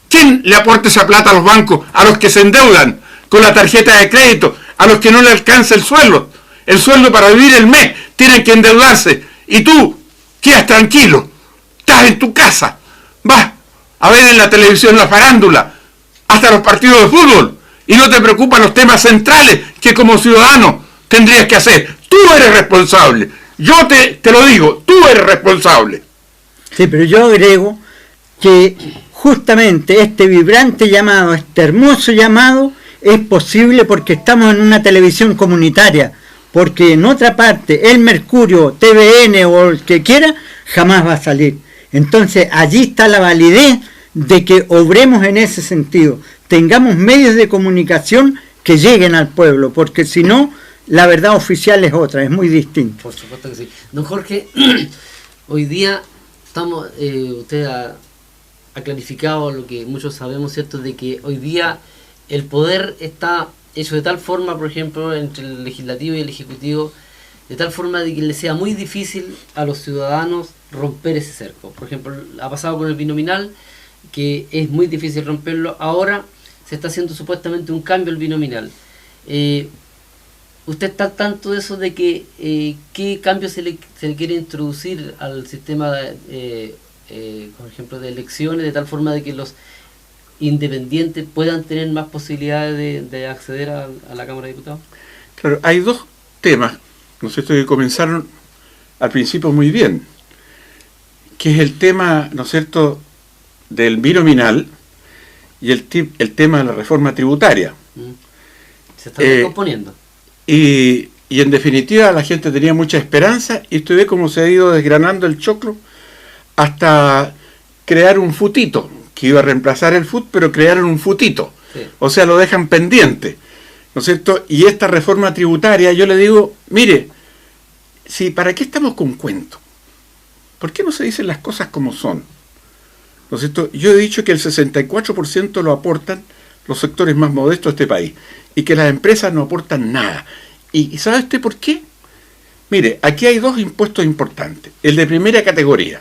¿quién le aporta esa plata a los bancos? A los que se endeudan con la tarjeta de crédito, a los que no le alcanza el sueldo para vivir el mes, tienen que endeudarse. Y tú quedas tranquilo, estás en tu casa, vas a ver en la televisión la farándula, hasta los partidos de fútbol, y no te preocupan los temas centrales que como ciudadano tendrías que hacer. Tú eres responsable. Yo te lo digo, tú eres responsable. Sí, pero yo agrego que justamente este vibrante llamado, este hermoso llamado, es posible porque estamos en una televisión comunitaria, porque en otra parte, el Mercurio, TVN o el que quiera, jamás va a salir. Entonces allí está la validez de que obremos en ese sentido, tengamos medios de comunicación que lleguen al pueblo, porque si no, la verdad oficial es otra, es muy distinta. Por supuesto que sí. Don Jorge, hoy día estamos, usted ha clarificado lo que muchos sabemos, ¿cierto?, de que hoy día el poder está hecho de tal forma, por ejemplo, entre el legislativo y el ejecutivo, de tal forma de que le sea muy difícil a los ciudadanos romper ese cerco. Por ejemplo, ha pasado con el binominal, que es muy difícil romperlo. Ahora se está haciendo supuestamente un cambio al binominal. ¿Usted está al tanto de eso, de que qué cambio se le quiere introducir al sistema, por ejemplo, de elecciones, de tal forma de que los independientes puedan tener más posibilidades de acceder a la Cámara de Diputados? Claro, hay dos temas, ¿no es cierto?, que comenzaron al principio muy bien, que es el tema, ¿no es cierto?, del binominal y el tema de la reforma tributaria. Se está descomponiendo. Y en definitiva la gente tenía mucha esperanza y usted ve cómo se ha ido desgranando el choclo hasta crear un futito, que iba a reemplazar el FUT, pero crearon un futito. Sí. O sea, lo dejan pendiente, ¿no es cierto? Y esta reforma tributaria, yo le digo, mire, si ¿para qué estamos con cuento? ¿Por qué no se dicen las cosas como son? ¿No es cierto? Yo he dicho que el 64% lo aportan los sectores más modestos de este país y que las empresas no aportan nada. ¿Y sabe usted por qué? Mire, aquí hay dos impuestos importantes. El de primera categoría,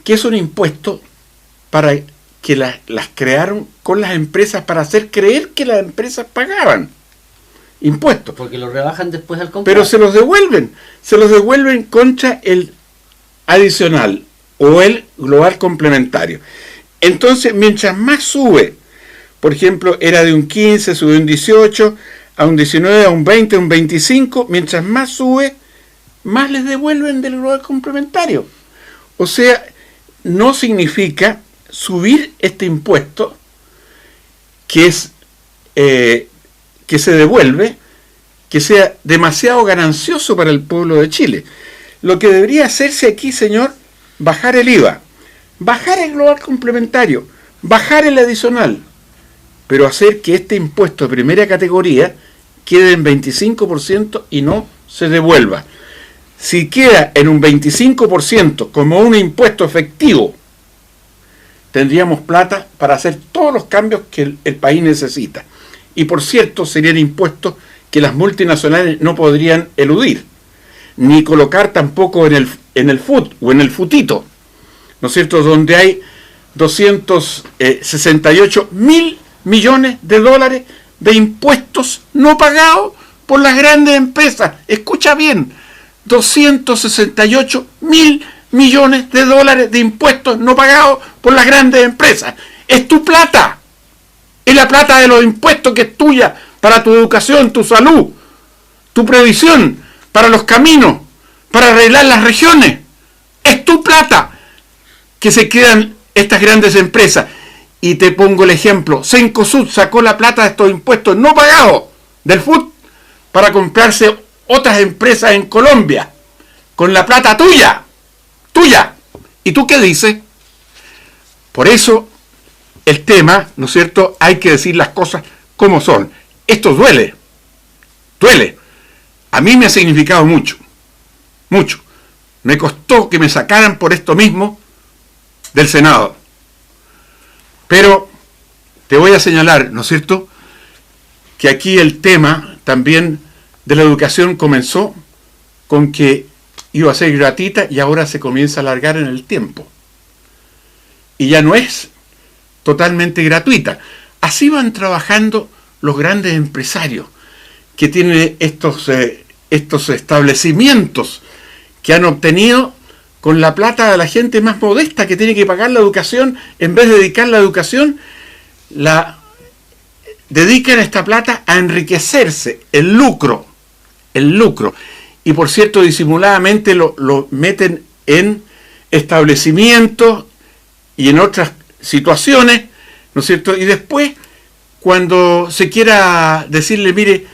que es un impuesto para que las crearon con las empresas para hacer creer que las empresas pagaban impuestos. Porque lo rebajan después al comprar. Pero se los devuelven contra el adicional o el global complementario. Entonces, mientras más sube, por ejemplo, era de un 15, sube a un 18, a un 19, a un 20, a un 25, mientras más sube, más les devuelven del global complementario. O sea, no significa subir este impuesto que es que se devuelve, que sea demasiado ganancioso para el pueblo de Chile. Lo que debería hacerse aquí, señor, bajar el IVA, bajar el global complementario, bajar el adicional, pero hacer que este impuesto de primera categoría quede en 25% y no se devuelva. Si queda en un 25% como un impuesto efectivo, tendríamos plata para hacer todos los cambios que el país necesita. Y por cierto, serían impuestos que las multinacionales no podrían eludir, ni colocar tampoco en el FUT o en el FUTito, ¿no es cierto?, donde hay 268 mil millones de dólares de impuestos no pagados por las grandes empresas. Escucha bien, 268 mil millones de dólares de impuestos no pagados por las grandes empresas. Es tu plata. Es la plata de los impuestos que es tuya para tu educación, tu salud, tu previsión, para los caminos, para arreglar las regiones. Es tu plata que se quedan estas grandes empresas. Y te pongo el ejemplo. Cencosud sacó la plata de estos impuestos no pagados del FUT para comprarse otras empresas en Colombia con la plata tuya. ¿Y tú qué dices? Por eso el tema, ¿no es cierto?, hay que decir las cosas como son. Esto duele. A mí me ha significado mucho. Me costó que me sacaran por esto mismo del Senado. Pero te voy a señalar, ¿no es cierto?, que aquí el tema también de la educación comenzó con que iba a ser gratuita y ahora se comienza a alargar en el tiempo. Y ya no es totalmente gratuita. Así van trabajando los grandes empresarios que tienen estos establecimientos que han obtenido con la plata de la gente más modesta que tiene que pagar la educación. En vez de dedicar la educación, la dedican esta plata a enriquecerse, el lucro. Y por cierto, disimuladamente lo meten en establecimientos y en otras situaciones, ¿no es cierto? Y después, cuando se quiera decirle, mire,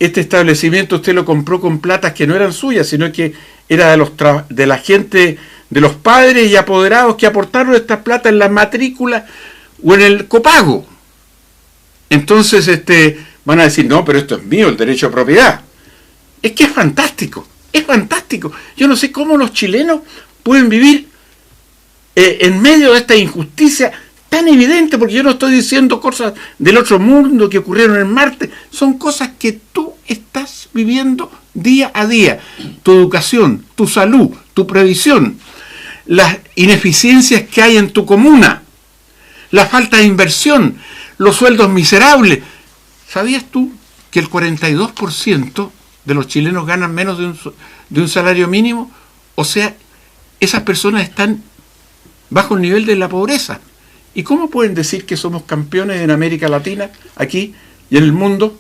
este establecimiento usted lo compró con platas que no eran suyas, sino que era de la gente, de los padres y apoderados que aportaron estas platas en las matrículas o en el copago. Entonces van a decir, no, pero esto es mío, el derecho a propiedad. Es que es fantástico. Yo no sé cómo los chilenos pueden vivir en medio de esta injusticia tan evidente, porque yo no estoy diciendo cosas del otro mundo que ocurrieron en Marte, son cosas que tú estás viviendo día a día. Tu educación, tu salud, tu previsión, las ineficiencias que hay en tu comuna, la falta de inversión, los sueldos miserables. ¿Sabías tú que el 42% de los chilenos ganan menos de un salario mínimo? O sea, esas personas están bajo el nivel de la pobreza. ¿Y cómo pueden decir que somos campeones en América Latina, aquí y en el mundo?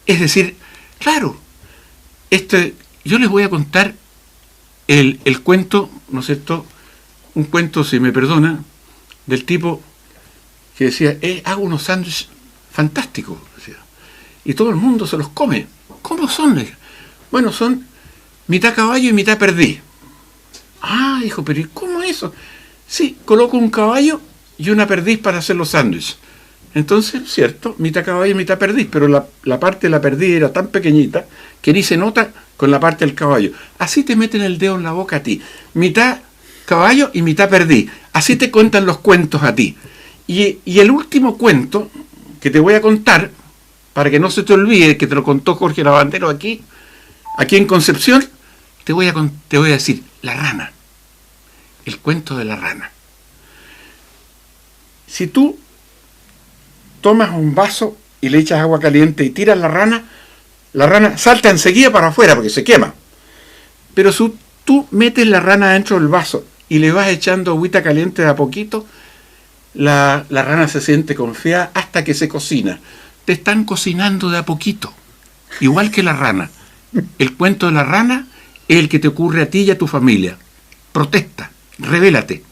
Es decir, claro, yo les voy a contar el cuento, ¿no es cierto?, un cuento, si me perdonan, del tipo que decía, hago unos sándwiches fantásticos, decía, y todo el mundo se los come. ¿Cómo son? Bueno, son mitad caballo y mitad perdiz. Ah, dijo, pero ¿y cómo es eso? Sí, coloco un caballo y una perdiz para hacer los sándwiches. Entonces, cierto, mitad caballo y mitad perdiz, pero la parte de la perdiz era tan pequeñita que ni se nota con la parte del caballo. Así te meten el dedo en la boca a ti. Mitad caballo y mitad perdiz. Así te cuentan los cuentos a ti. Y el último cuento que te voy a contar para que no se te olvide, que te lo contó Jorge Lavandero aquí en Concepción, te voy a decir, la rana, el cuento de la rana. Si tú tomas un vaso y le echas agua caliente y tiras la rana salta enseguida para afuera porque se quema. Pero si tú metes la rana dentro del vaso y le vas echando agüita caliente de a poquito, la rana se siente confiada hasta que se cocina. Te están cocinando de a poquito, igual que la rana. El cuento de la rana es el que te ocurre a ti y a tu familia. Protesta, revélate.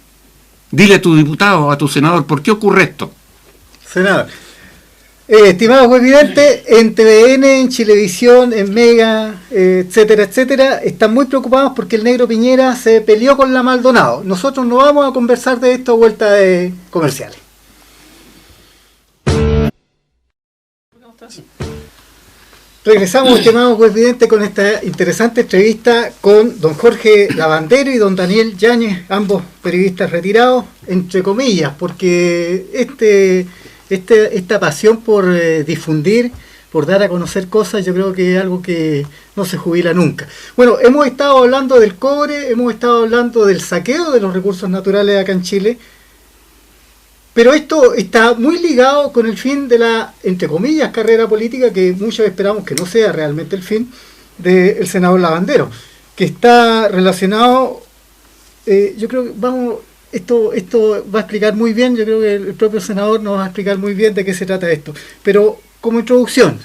Dile a tu diputado o a tu senador, ¿por qué ocurre esto? Senador. Estimados televidentes, en TVN, en Chilevisión, en Mega, etcétera, etcétera, están muy preocupados porque el negro Piñera se peleó con la Maldonado. Nosotros no vamos a conversar de esto a vuelta de comerciales. Regresamos, estimados televidentes, con esta interesante entrevista con don Jorge Lavandero y don Daniel Yáñez, ambos periodistas retirados, entre comillas, porque esta pasión por difundir, por dar a conocer cosas, yo creo que es algo que no se jubila nunca. Bueno, hemos estado hablando del cobre, hemos estado hablando del saqueo de los recursos naturales acá en Chile, pero esto está muy ligado con el fin de la, entre comillas, carrera política, que muchos esperamos que no sea realmente el fin, del senador Lavandero, que está relacionado, yo creo que esto va a explicar muy bien, yo creo que el propio senador nos va a explicar muy bien de qué se trata esto. Pero como introducción,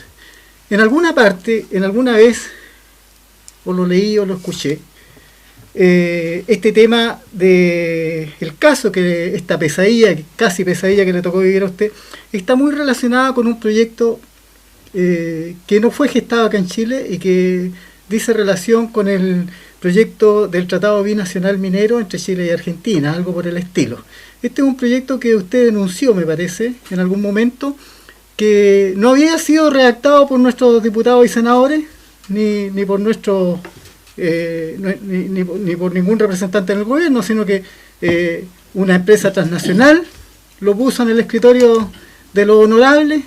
en alguna parte, en alguna vez, o lo leí o lo escuché, este tema de el caso, que esta pesadilla, casi pesadilla que le tocó vivir a usted, está muy relacionada con un proyecto que no fue gestado acá en Chile y que dice relación con el proyecto del Tratado Binacional Minero entre Chile y Argentina, algo por el estilo. Este es un proyecto que usted denunció, me parece, en algún momento, que no había sido redactado por nuestros diputados y senadores, ni por nuestros ni por ningún representante del gobierno, sino que una empresa transnacional lo puso en el escritorio de los honorables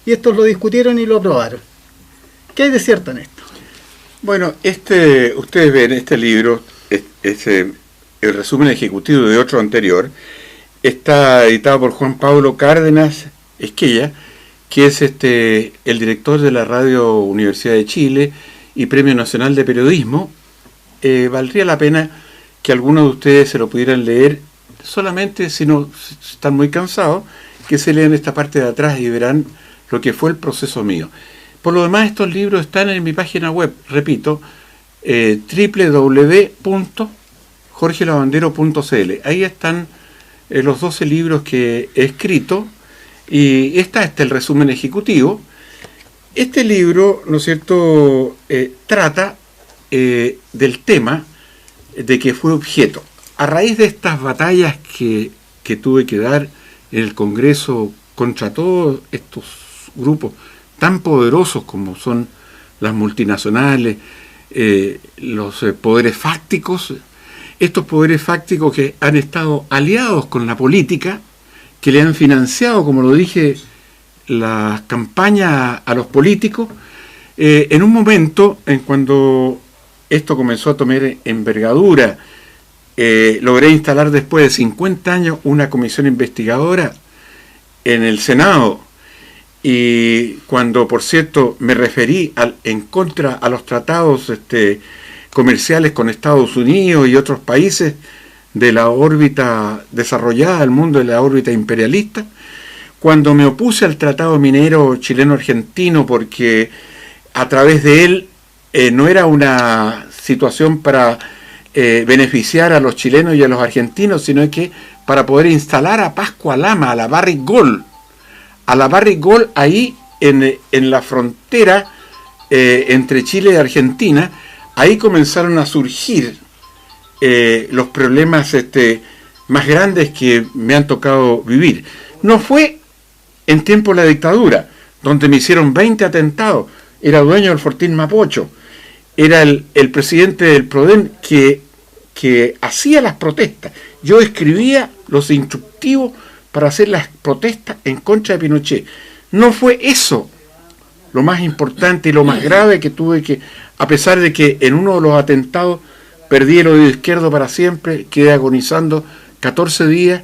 y estos lo discutieron y lo aprobaron. ¿Qué hay de cierto en esto? Bueno, ustedes ven este libro, el resumen ejecutivo de otro anterior, está editado por Juan Pablo Cárdenas Esquella, que es el director de la Radio Universidad de Chile y Premio Nacional de Periodismo. Valdría la pena que algunos de ustedes se lo pudieran leer, solamente si no están muy cansados, que se lean esta parte de atrás y verán lo que fue el proceso mío. Por lo demás, estos libros están en mi página web, repito, www.jorgelavandero.cl. Ahí están los 12 libros que he escrito y está el resumen ejecutivo. Este libro, ¿no es cierto?, trata del tema de que fue objeto. A raíz de estas batallas que tuve que dar en el Congreso contra todos estos grupos tan poderosos como son las multinacionales, los poderes fácticos, estos poderes fácticos que han estado aliados con la política, que le han financiado, como lo dije, las campañas a los políticos, en un momento en cuando esto comenzó a tomar envergadura, logré instalar después de 50 años una comisión investigadora en el Senado, y cuando, por cierto, me referí en contra a los tratados comerciales con Estados Unidos y otros países de la órbita desarrollada, el mundo de la órbita imperialista, cuando me opuse al tratado minero chileno-argentino porque a través de él no era una situación para beneficiar a los chilenos y a los argentinos, sino que para poder instalar a Pascua Lama, a la Barrick Gold, ahí en la frontera entre Chile y Argentina. Ahí comenzaron a surgir los problemas más grandes que me han tocado vivir. No fue en tiempo de la dictadura, donde me hicieron 20 atentados, era dueño del Fortín Mapocho, era el presidente del PRODEN que hacía las protestas. Yo escribía los instructivos para hacer las protestas en contra de Pinochet. No fue eso lo más importante y lo más grave que tuve que, a pesar de que en uno de los atentados perdí el oído izquierdo para siempre, quedé agonizando 14 días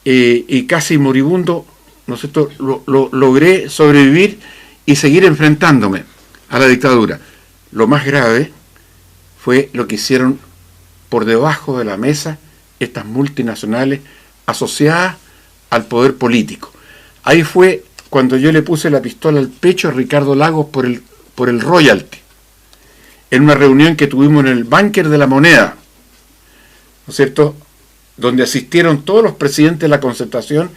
y casi moribundo, ¿no es cierto?, logré sobrevivir y seguir enfrentándome a la dictadura. Lo más grave fue lo que hicieron por debajo de la mesa estas multinacionales asociadas al poder político. Ahí fue cuando yo le puse la pistola al pecho a Ricardo Lagos por el royalty, en una reunión que tuvimos en el Búnker de la Moneda, ¿no es cierto?, donde asistieron todos los presidentes de la Concertación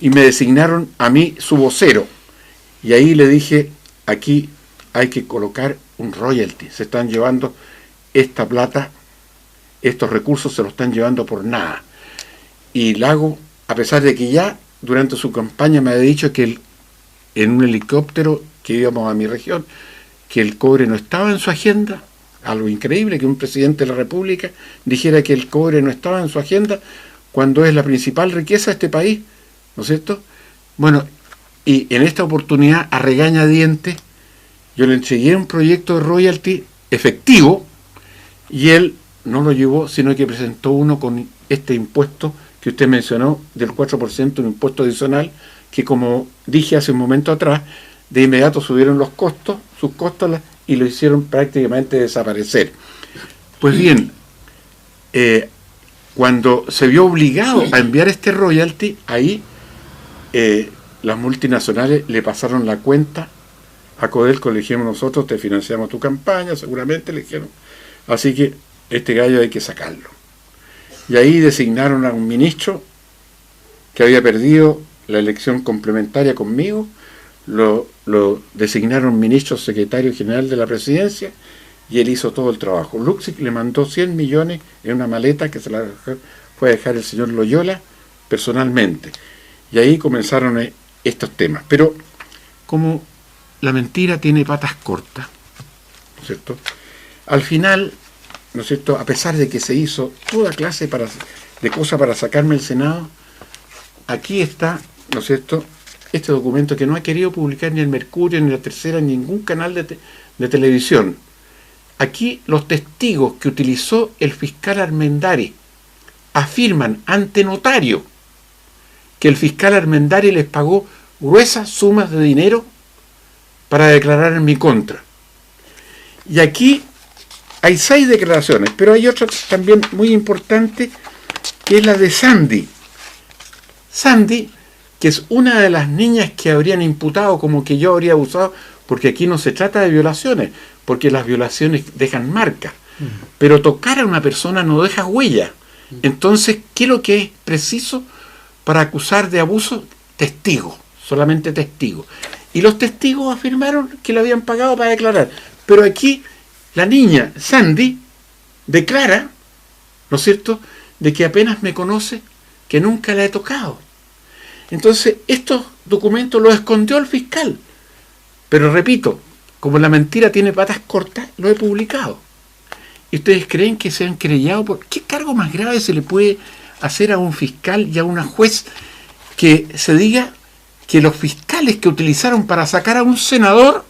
y me designaron a mí su vocero. Y ahí le dije, aquí hay que colocar un royalty, se están llevando esta plata, estos recursos se los están llevando por nada. Y Lago, a pesar de que ya durante su campaña me había dicho que en un helicóptero que íbamos a mi región, que el cobre no estaba en su agenda, algo increíble que un presidente de la República dijera que el cobre no estaba en su agenda cuando es la principal riqueza de este país, ¿no es cierto? Bueno, y en esta oportunidad, a regañadientes, yo le entregué un proyecto de royalty efectivo y él no lo llevó, sino que presentó uno con este impuesto que usted mencionó, del 4%, un impuesto adicional, que como dije hace un momento atrás, de inmediato subieron los costos, sus costos, y lo hicieron prácticamente desaparecer. Pues bien, cuando se vio obligado a enviar este royalty, ahí las multinacionales le pasaron la cuenta a Codelco, le dijimos nosotros, te financiamos tu campaña, seguramente le dijeron, así que este gallo hay que sacarlo. Y ahí designaron a un ministro que había perdido la elección complementaria conmigo, lo designaron ministro secretario general de la presidencia y él hizo todo el trabajo. Luxic le mandó 100 millones en una maleta que se la fue a dejar el señor Loyola personalmente. Y ahí comenzaron estos temas. Pero como la mentira tiene patas cortas, ¿no es cierto?, al final, ¿no es cierto?, a pesar de que se hizo toda clase de cosas para sacarme el Senado, aquí está, ¿no es cierto?, este documento que no ha querido publicar ni el Mercurio, ni la Tercera, ni ningún canal de televisión. Aquí los testigos que utilizó el fiscal Armendari afirman ante notario que el fiscal Armendari les pagó gruesas sumas de dinero para declarar en mi contra. Y aquí hay 6 declaraciones, pero hay otra también muy importante, que es la de Sandy. Sandy, que es una de las niñas que habrían imputado como que yo habría abusado, porque aquí no se trata de violaciones, porque las violaciones dejan marca, pero tocar a una persona no deja huella. Entonces, ¿qué es lo que es preciso para acusar de abuso? Testigos, solamente testigos. Y los testigos afirmaron que le habían pagado para declarar. Pero aquí la niña Sandy declara, ¿no es cierto?, de que apenas me conoce, que nunca la he tocado. Entonces, estos documentos los escondió el fiscal. Pero repito, como la mentira tiene patas cortas, lo he publicado. ¿Y ustedes creen que se han querellado? ¿Qué cargo más grave se le puede hacer a un fiscal y a una juez que se diga que los fiscales que utilizaron para sacar a un senador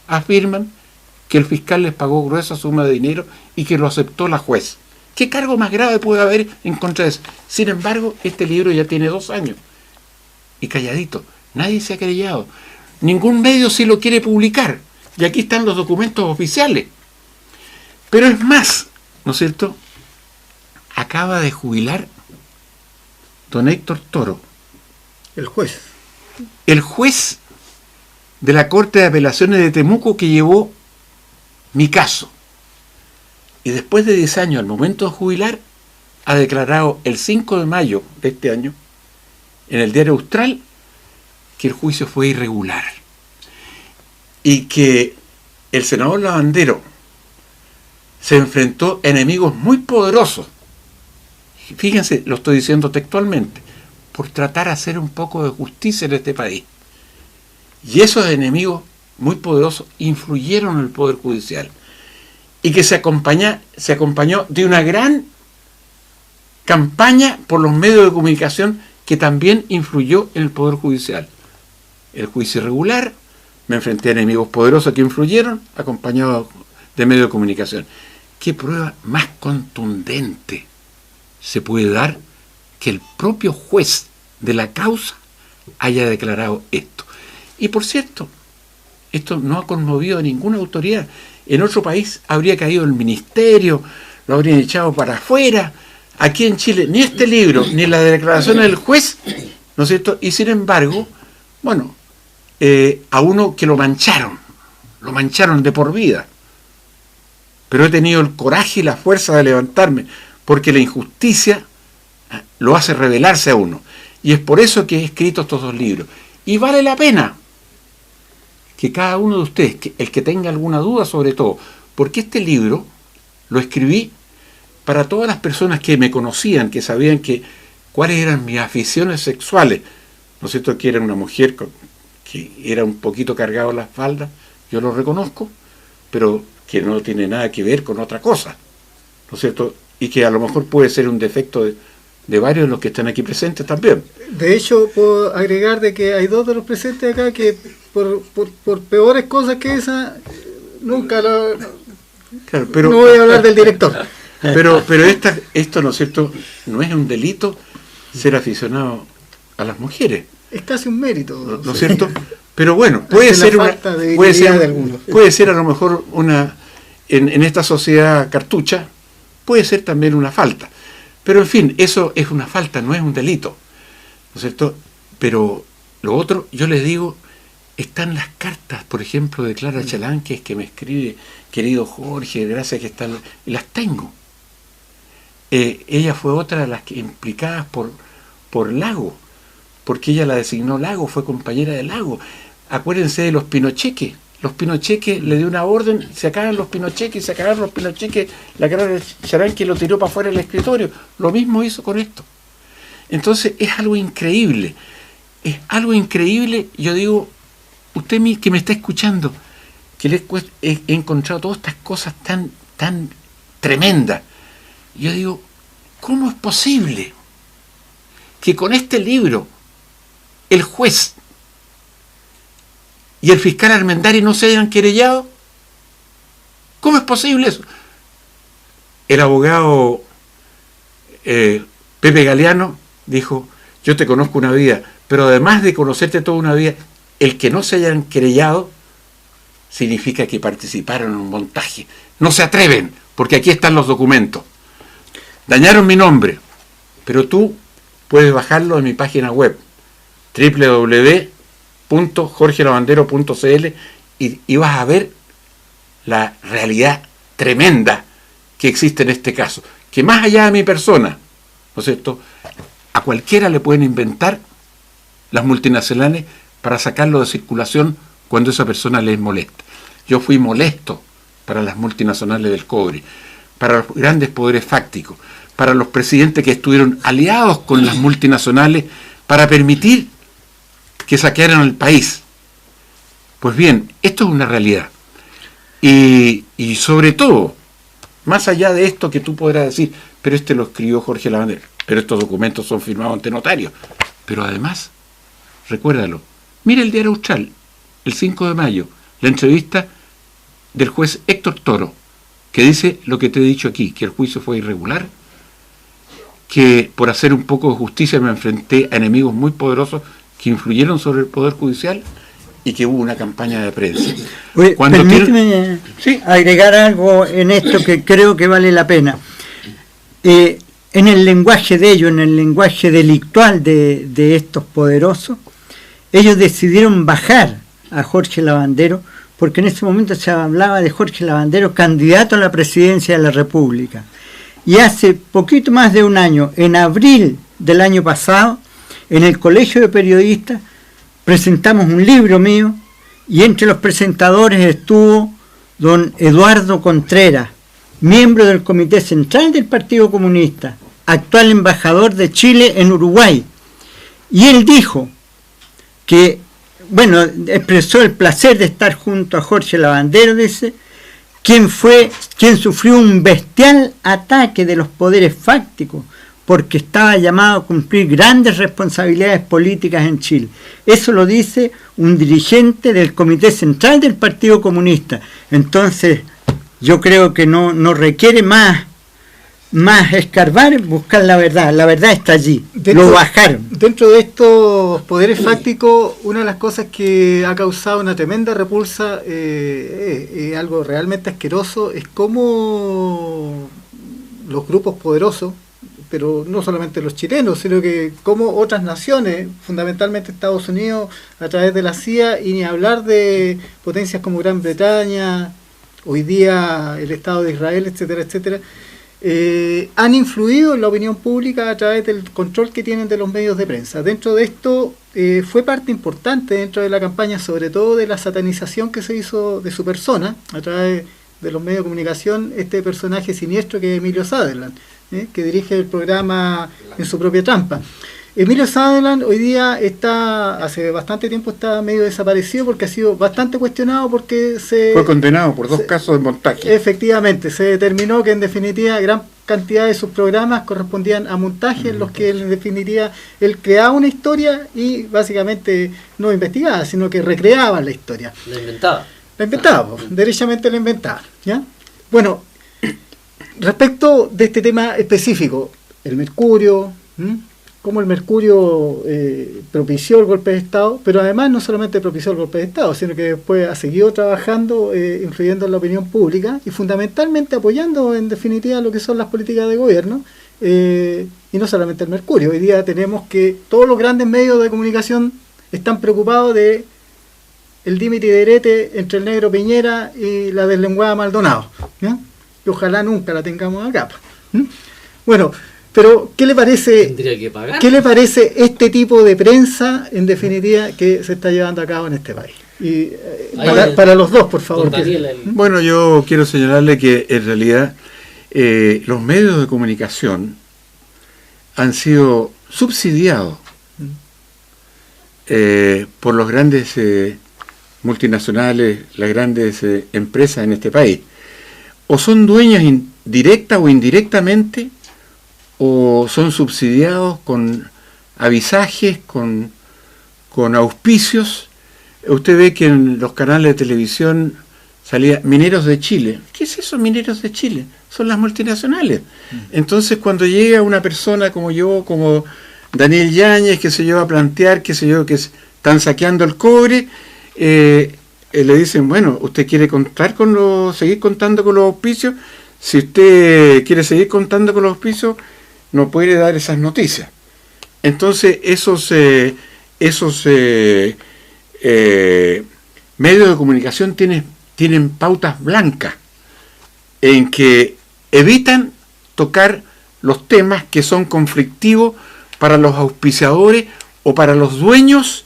afirman que el fiscal les pagó gruesa suma de dinero y que lo aceptó la juez? ¿Qué cargo más grave puede haber en contra de eso? Sin embargo, este libro ya tiene 2 años. Y calladito, nadie se ha querellado. Ningún medio sí lo quiere publicar. Y aquí están los documentos oficiales. Pero es más, ¿no es cierto? Acaba de jubilar don Héctor Toro. El juez. El juez de la Corte de Apelaciones de Temuco que llevó mi caso. Y después de 10 años, al momento de jubilar, ha declarado el 5 de mayo de este año, en el Diario Austral, que el juicio fue irregular. Y que el senador Lavandero se enfrentó a enemigos muy poderosos. Fíjense, lo estoy diciendo textualmente, por tratar de hacer un poco de justicia en este país. Y esos enemigos muy poderosos influyeron en el Poder Judicial. Y que se acompañó de una gran campaña por los medios de comunicación que también influyó en el Poder Judicial. El juicio irregular, me enfrenté a enemigos poderosos que influyeron, acompañados de medios de comunicación. ¿Qué prueba más contundente se puede dar que el propio juez de la causa haya declarado esto? Y por cierto, esto no ha conmovido a ninguna autoridad. En otro país habría caído el ministerio, lo habrían echado para afuera. Aquí en Chile, ni este libro, ni la declaración del juez, ¿no es cierto? Y sin embargo, bueno, a uno que lo mancharon de por vida. Pero he tenido el coraje y la fuerza de levantarme, porque la injusticia lo hace rebelarse a uno. Y es por eso que he escrito estos 2 libros. Y vale la pena que cada uno de ustedes, el que tenga alguna duda sobre todo, porque este libro lo escribí para todas las personas que me conocían, que sabían cuáles eran mis aficiones sexuales, ¿no es cierto? Que era una mujer que era un poquito cargado en la espalda, yo lo reconozco, pero que no tiene nada que ver con otra cosa, ¿no es cierto? Y que a lo mejor puede ser un defecto de varios de los que están aquí presentes también. De hecho, puedo agregar de que hay 2 de los presentes acá que por peores cosas que esa, nunca lo... Claro, pero, no voy a hablar del director. Pero esto, ¿no es cierto?, no es un delito ser aficionado a las mujeres. Es casi un mérito. ¿No es cierto? Pero bueno, puede ser a lo mejor en esta sociedad cartucha, puede ser también una falta. Pero en fin, eso es una falta, no es un delito, ¿no es cierto? Pero lo otro, yo les digo, están las cartas, por ejemplo, de Clara Chalán, que es que me escribe, querido Jorge, gracias que están, y las tengo. Ella fue otra de las que implicadas por Lago, porque ella la designó Lago, fue compañera de Lago. Acuérdense de los pinocheques. Los pinocheques, le dio una orden, se acaban los pinocheques, la Clara Chalán que lo tiró para afuera del escritorio. Lo mismo hizo con esto. Entonces es algo increíble. Yo digo, usted que me está escuchando, que he encontrado todas estas cosas tan tremendas. Yo digo, ¿cómo es posible que con este libro el juez y el fiscal Armendáriz no se hayan querellado? ¿Cómo es posible eso? El abogado Pepe Galeano dijo, yo te conozco una vida, pero además de conocerte toda una vida, el que no se hayan querellado significa que participaron en un montaje. No se atreven, porque aquí están los documentos. Dañaron mi nombre, pero tú puedes bajarlo en mi página web, www.jorgelavandero.cl, y vas a ver la realidad tremenda que existe en este caso, que más allá de mi persona, ¿no es cierto?, a cualquiera le pueden inventar las multinacionales para sacarlo de circulación cuando esa persona les molesta. Yo fui molesto para las multinacionales del cobre, para los grandes poderes fácticos, para los presidentes que estuvieron aliados con las multinacionales para permitir que saquearan el país. Pues bien, esto es una realidad. Y sobre todo, más allá de esto que tú podrás decir, pero lo escribió Jorge Lavandero, pero estos documentos son firmados ante notario. Pero además, recuérdalo, mira el Diario Austral, el 5 de mayo, la entrevista del juez Héctor Toro, que dice lo que te he dicho aquí, que el juicio fue irregular, que por hacer un poco de justicia me enfrenté a enemigos muy poderosos que influyeron sobre el Poder Judicial y que hubo una campaña de prensa. Oye, permíteme agregar algo en esto que creo que vale la pena. En el lenguaje de ellos, en el lenguaje delictual de estos poderosos, ellos decidieron bajar a Jorge Lavandero, porque en ese momento se hablaba de Jorge Lavandero candidato a la presidencia de la República. Y hace poquito más de un año, en abril del año pasado, en el Colegio de Periodistas, presentamos un libro mío, y entre los presentadores estuvo don Eduardo Contreras, miembro del Comité Central del Partido Comunista, actual embajador de Chile en Uruguay. Y él dijo que, bueno, expresó el placer de estar junto a Jorge Lavandero, dice, quien sufrió un bestial ataque de los poderes fácticos, porque estaba llamado a cumplir grandes responsabilidades políticas en Chile. Eso lo dice un dirigente del Comité Central del Partido Comunista. Entonces, yo creo que no requiere más escarbar, buscar la verdad está allí, lo bajaron. Dentro de estos poderes fácticos, una de las cosas que ha causado una tremenda repulsa, algo realmente asqueroso, es cómo los grupos poderosos, pero no solamente los chilenos, sino que como otras naciones, fundamentalmente Estados Unidos, a través de la CIA, y ni hablar de potencias como Gran Bretaña, hoy día el Estado de Israel, etcétera, etcétera, han influido en la opinión pública a través del control que tienen de los medios de prensa. Dentro de esto fue parte importante dentro de la campaña, sobre todo de la satanización que se hizo de su persona a través de los medios de comunicación, este personaje siniestro que es Emilio Sutherland, que dirige el programa En su propia trampa. Emilio Sutherland hoy día hace bastante tiempo está medio desaparecido porque ha sido bastante cuestionado porque fue condenado por 2 casos de montaje. Efectivamente, se determinó que en definitiva gran cantidad de sus programas correspondían a montajes en los que en definitiva él creaba una historia y básicamente no investigaba, sino que recreaba la historia. La inventaba. La inventaba, derechamente la inventaba, ¿ya? Bueno, respecto de este tema específico, el mercurio, cómo el mercurio propició el golpe de Estado, pero además no solamente propició el golpe de Estado, sino que después ha seguido trabajando, influyendo en la opinión pública y fundamentalmente apoyando en definitiva lo que son las políticas de gobierno, y no solamente el mercurio. Hoy día tenemos que todos los grandes medios de comunicación están preocupados de el dímite y direte entre el negro Piñera y la deslenguada Maldonado, ¿ya? Y ojalá nunca la tengamos acá. Bueno, pero ¿qué le parece? Tendría que pagar. ¿Qué le parece este tipo de prensa, en definitiva, que se está llevando a cabo en este país? Y para los dos, por favor. Bueno, yo quiero señalarle que en realidad los medios de comunicación han sido subsidiados por los grandes multinacionales, las grandes empresas en este país. O son dueñas directa o indirectamente, o son subsidiados con avisajes, con auspicios. Usted ve que en los canales de televisión salía Mineros de Chile. ¿Qué es eso, Mineros de Chile? Son las multinacionales. Entonces, cuando llega una persona como yo, como Daniel Yáñez, que se lleva a plantear, que están saqueando el cobre, le dicen, bueno, ¿usted quiere seguir contando con los auspicios? Si usted quiere seguir contando con los auspicios, no puede dar esas noticias. Entonces, esos medios de comunicación tienen pautas blancas en que evitan tocar los temas que son conflictivos para los auspiciadores o para los dueños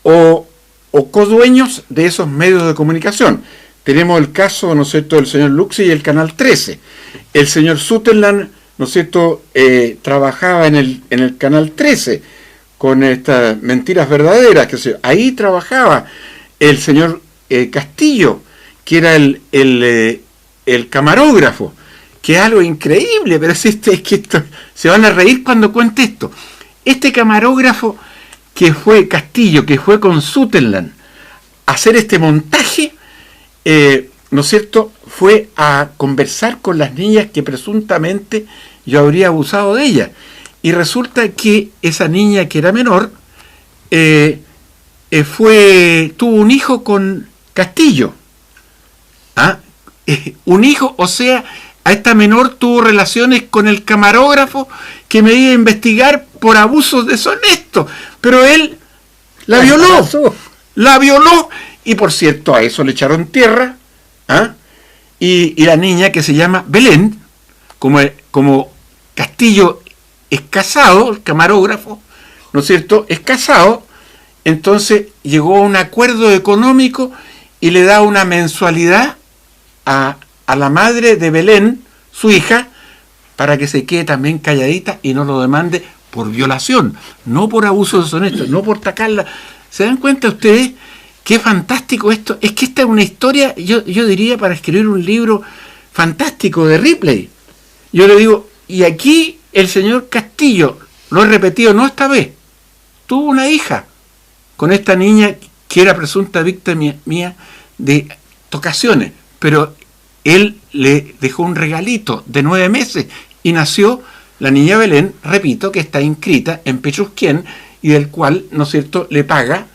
o codueños de esos medios de comunicación. Tenemos el caso, ¿no es cierto?, del señor Luxi y el Canal 13. El señor Sutherland, ¿no es cierto?, trabajaba en el Canal 13 con estas mentiras verdaderas. Ahí trabajaba el señor Castillo, que era el camarógrafo, que es algo increíble, pero es que esto, se van a reír cuando cuente esto. Este camarógrafo que fue Castillo, que fue con Sutherland a hacer este montaje, ¿no es cierto?, fue a conversar con las niñas que presuntamente yo habría abusado de ellas. Y resulta que esa niña que era menor tuvo un hijo con Castillo. Un hijo, o sea, a esta menor tuvo relaciones con el camarógrafo que me iba a investigar por abusos deshonestos. Pero él la violó, y por cierto, a eso le echaron tierra. Y la niña, que se llama Belén, como Castillo es casado, el camarógrafo, ¿no es cierto?, es casado, entonces llegó a un acuerdo económico y le da una mensualidad a la madre de Belén, su hija, para que se quede también calladita y no lo demande por violación, no por abuso deshonesto, no por tacarla. ¿Se dan cuenta ustedes qué fantástico esto? Es que esta es una historia, yo diría, para escribir un libro fantástico de Ripley. Yo le digo, y aquí El señor Castillo, lo he repetido, no esta vez, tuvo una hija con esta niña que era presunta víctima mía de tocaciones, pero él le dejó un regalito de 9 meses y nació la niña Belén, repito, que está inscrita en Pechusquén y del cual, ¿no es cierto?, le paga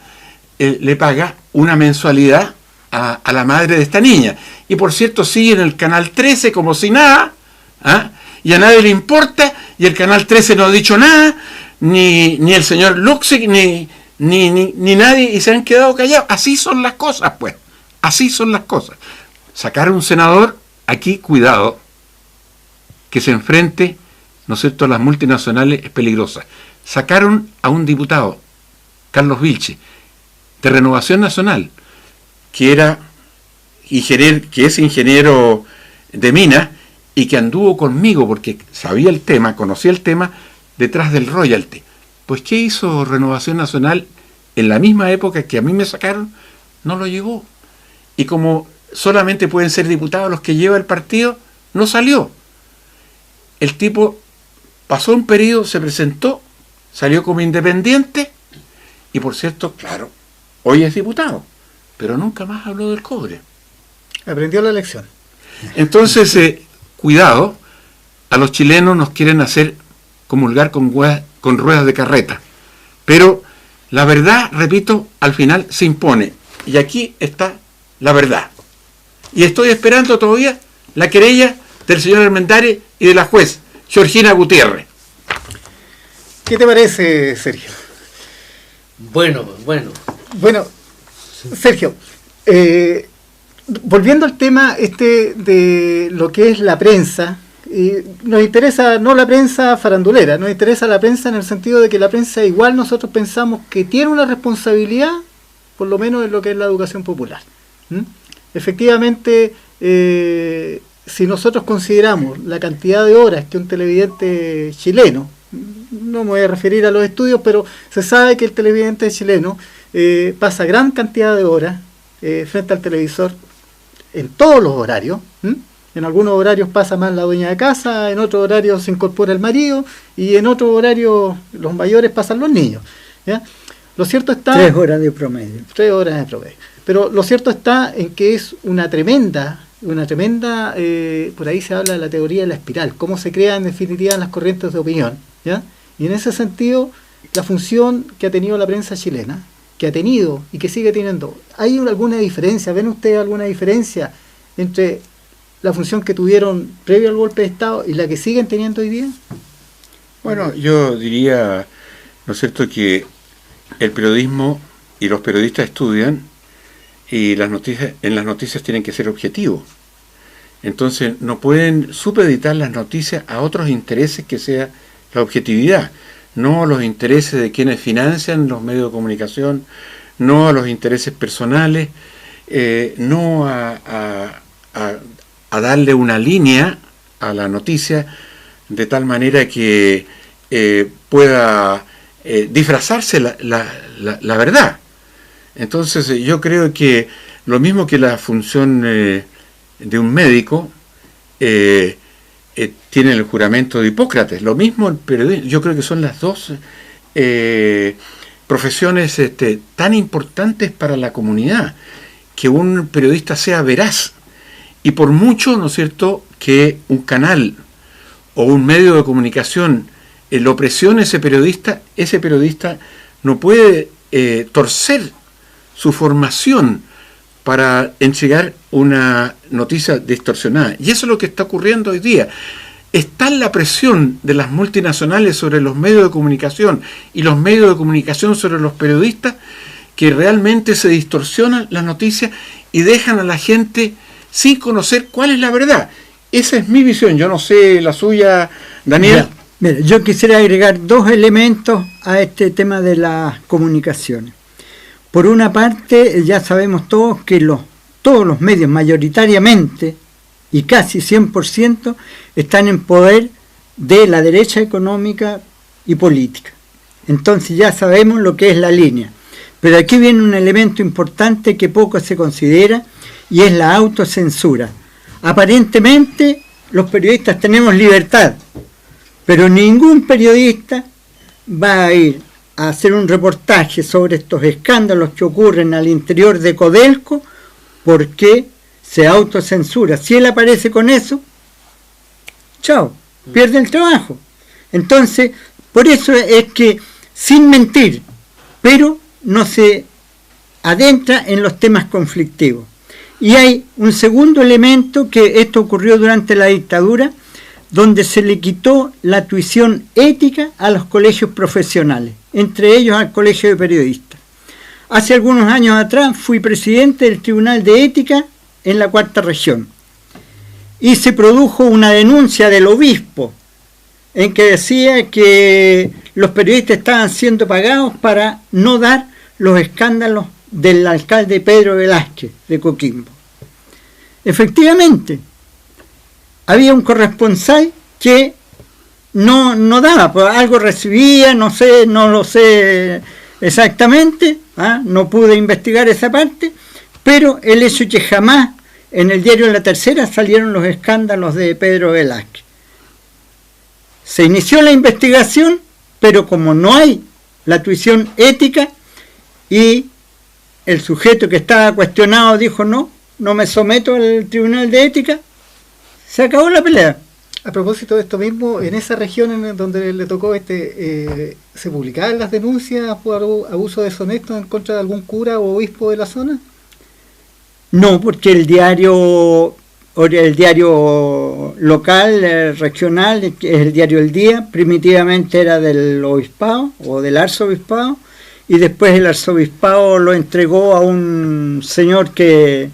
una mensualidad a la madre de esta niña. Y por cierto, sigue en el Canal 13 como si nada, ¿ah? Y a nadie le importa, y el Canal 13 no ha dicho nada, ni el señor Luxig, ni nadie, y se han quedado callados. Así son las cosas, pues. Así son las cosas. Sacar a un senador, aquí, cuidado, que se enfrente, ¿no es cierto?, a las multinacionales es peligrosa. Sacaron a un diputado, Carlos Vilche, de Renovación Nacional, que es ingeniero de minas y que anduvo conmigo porque sabía el tema, conocía el tema, detrás del royalty. Pues ¿qué hizo Renovación Nacional? En la misma época que a mí me sacaron, no lo llevó. Y como solamente pueden ser diputados los que lleva el partido, no salió. El tipo pasó un periodo, se presentó, salió como independiente y por cierto, claro, hoy es diputado, pero nunca más habló del cobre. Aprendió la lección. Entonces, cuidado, a los chilenos nos quieren hacer comulgar con ruedas de carreta, pero la verdad, repito, al final se impone y aquí está la verdad. Y estoy esperando todavía la querella del señor Armendáriz y de la juez Georgina Gutiérrez. ¿Qué te parece, Sergio? Bueno, Sergio, volviendo al tema de lo que es la prensa, nos interesa no la prensa farandulera, nos interesa la prensa en el sentido de que la prensa igual nosotros pensamos que tiene una responsabilidad, por lo menos en lo que es la educación popular. Efectivamente, si nosotros consideramos la cantidad de horas que un televidente chileno, no me voy a referir a los estudios, pero se sabe que el televidente chileno pasa gran cantidad de horas frente al televisor en todos los horarios. En algunos horarios pasa más la dueña de casa, en otros horarios se incorpora el marido y en otros horarios los mayores pasan los niños, ¿ya? Lo cierto está... 3 horas de promedio. 3 horas de promedio. Pero lo cierto está en que es una tremenda, por ahí se habla de la teoría de la espiral, cómo se crean en definitiva las corrientes de opinión, ¿ya? Y en ese sentido, la función que ha tenido la prensa chilena, que ha tenido y que sigue teniendo, ¿hay alguna diferencia? ¿Ven ustedes alguna diferencia entre la función que tuvieron previo al golpe de Estado y la que siguen teniendo hoy día? Bueno, yo diría, ¿no es cierto?, que el periodismo y los periodistas estudian y en las noticias tienen que ser objetivos. Entonces no pueden supeditar las noticias a otros intereses que sea la objetividad, no a los intereses de quienes financian los medios de comunicación, no a los intereses personales, no a darle una línea a la noticia de tal manera que pueda disfrazarse la verdad. Entonces yo creo que lo mismo que la función de un médico tiene el juramento de Hipócrates, lo mismo el periodismo. Yo creo que son las dos profesiones tan importantes para la comunidad, que un periodista sea veraz. Y por mucho, ¿no es cierto?, que un canal o un medio de comunicación lo presione ese periodista no puede torcer su formación para entregar una noticia distorsionada. Y eso es lo que está ocurriendo hoy día. Está la presión de las multinacionales sobre los medios de comunicación y los medios de comunicación sobre los periodistas, que realmente se distorsionan las noticias y dejan a la gente sin conocer cuál es la verdad. Esa es mi visión, yo no sé la suya, Daniel. Mira, yo quisiera agregar 2 elementos a este tema de las comunicaciones. Por una parte, ya sabemos todos que todos los medios mayoritariamente y casi 100% están en poder de la derecha económica y política. Entonces ya sabemos lo que es la línea. Pero aquí viene un elemento importante que poco se considera, y es la autocensura. Aparentemente los periodistas tenemos libertad, Pero ningún periodista va a ir a hacer un reportaje sobre estos escándalos que ocurren al interior de Codelco porque se autocensura. Si él aparece con eso, chao, pierde el trabajo. Entonces, por eso es que, sin mentir, pero no se adentra en los temas conflictivos. Y hay un segundo elemento, que esto ocurrió durante la dictadura, donde se le quitó la tuición ética a los colegios profesionales, entre ellos al Colegio de Periodistas. Hace algunos años atrás fui presidente del Tribunal de Ética en la Cuarta Región y se produjo una denuncia del obispo en que decía que los periodistas estaban siendo pagados para no dar los escándalos del alcalde Pedro Velázquez de Coquimbo. Efectivamente, había un corresponsal que no daba, pues algo recibía, no lo sé exactamente, no pude investigar esa parte, pero el hecho es que jamás en el diario La Tercera salieron los escándalos de Pedro Velázquez. Se inició la investigación, pero como no hay la tuición ética y el sujeto que estaba cuestionado dijo no me someto al Tribunal de Ética, se acabó la pelea. A propósito de esto mismo, en esa región en donde le tocó ¿se publicaban las denuncias por abuso deshonesto en contra de algún cura o obispo de la zona? No, porque el diario local, regional, que es el diario El Día, primitivamente era del obispado o del arzobispado, y después el arzobispado lo entregó a un señor que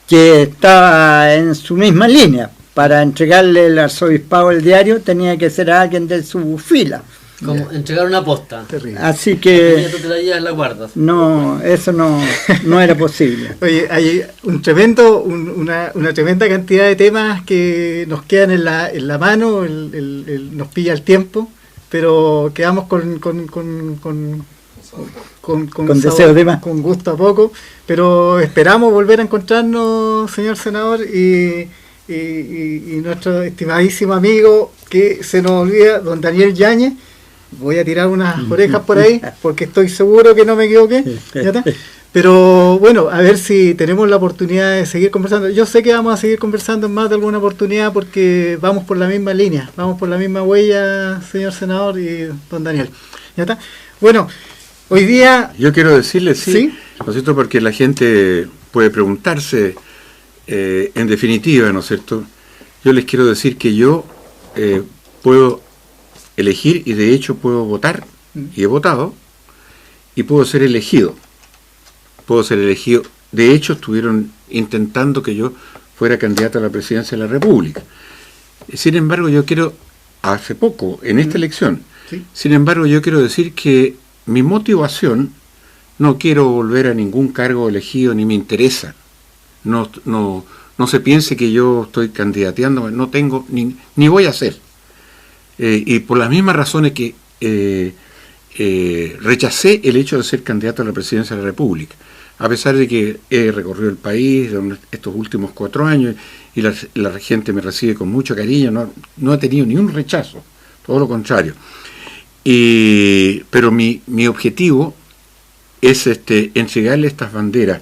estaba en su misma línea. Para entregarle el arzobispado el diario tenía que ser a alguien de su fila. Como entregar una posta. Terrible. Así que Tú te la llevas, la guardas. no, eso no era posible. Oye, hay una tremenda cantidad de temas que nos quedan en la mano, nos pilla el tiempo, pero quedamos con deseo de más. Con gusto a poco, pero esperamos volver a encontrarnos, señor senador, y nuestro estimadísimo amigo, que se nos olvida, don Daniel Yáñez. Voy a tirar unas orejas por ahí, porque estoy seguro que no me equivoqué. ¿Ya está? Pero bueno, a ver si tenemos la oportunidad de seguir conversando. Yo sé que vamos a seguir conversando en más de alguna oportunidad, porque vamos por la misma línea, vamos por la misma huella, señor senador y don Daniel. ¿Ya está? Bueno, hoy día... Yo quiero decirle, ¿Sí? ¿no es cierto? Porque la gente puede preguntarse, en definitiva, ¿no es cierto? Yo les quiero decir que yo puedo elegir, y de hecho puedo votar, y he votado, y puedo ser elegido. De hecho, estuvieron intentando que yo fuera candidato a la presidencia de la República. Sin embargo, yo quiero, hace poco, en esta elección, ¿Sí? sin embargo, yo quiero decir que mi motivación, no quiero volver a ningún cargo elegido, ni me interesa. No se piense que yo estoy candidateando, no tengo, ni voy a hacer. Y por las mismas razones que rechacé el hecho de ser candidato a la presidencia de la República, a pesar de que he recorrido el país estos últimos 4 años y la gente me recibe con mucho cariño, no ha tenido ni un rechazo, todo lo contrario. Pero mi objetivo es entregarle estas banderas,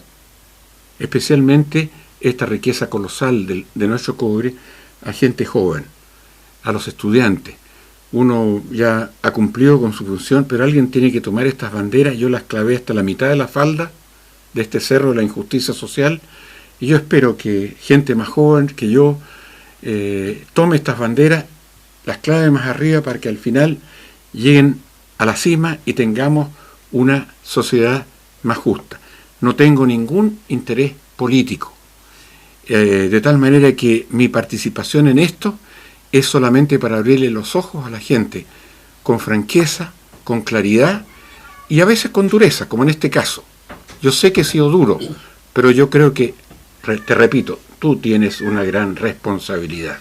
especialmente esta riqueza colosal de nuestro cobre, a gente joven, a los estudiantes. Uno ya ha cumplido con su función, pero alguien tiene que tomar estas banderas. Yo las clavé hasta la mitad de la falda de este cerro de la injusticia social, y yo espero que gente más joven que yo tome estas banderas, las clave más arriba, para que al final lleguen a la cima y tengamos una sociedad más justa. No tengo ningún interés político, de tal manera que mi participación en esto es solamente para abrirle los ojos a la gente, con franqueza, con claridad y a veces con dureza, como en este caso. Yo sé que he sido duro, pero yo creo que, te repito, tú tienes una gran responsabilidad.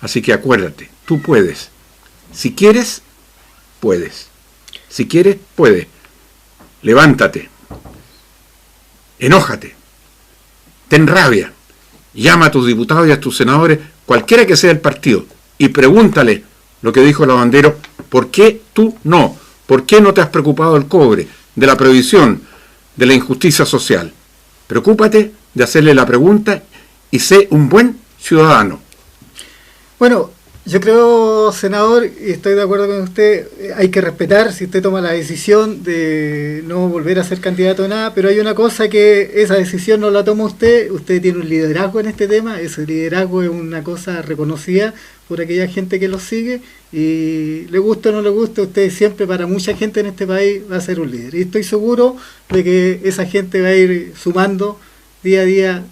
Así que acuérdate, tú puedes. Si quieres, puedes. Si quieres, puedes. Levántate. Enójate. Ten rabia. Llama a tus diputados y a tus senadores, cualquiera que sea el partido, y pregúntale lo que dijo Lavandero, ¿por qué tú no? ¿Por qué no te has preocupado del cobre, de la previsión, de la injusticia social? Preocúpate de hacerle la pregunta y sé un buen ciudadano. Bueno, yo creo, senador, y estoy de acuerdo con usted, hay que respetar si usted toma la decisión de no volver a ser candidato a nada, pero hay una cosa que esa decisión no la toma usted tiene un liderazgo en este tema, ese liderazgo es una cosa reconocida por aquella gente que lo sigue, y le guste o no le guste, usted siempre para mucha gente en este país va a ser un líder, y estoy seguro de que esa gente va a ir sumando día a día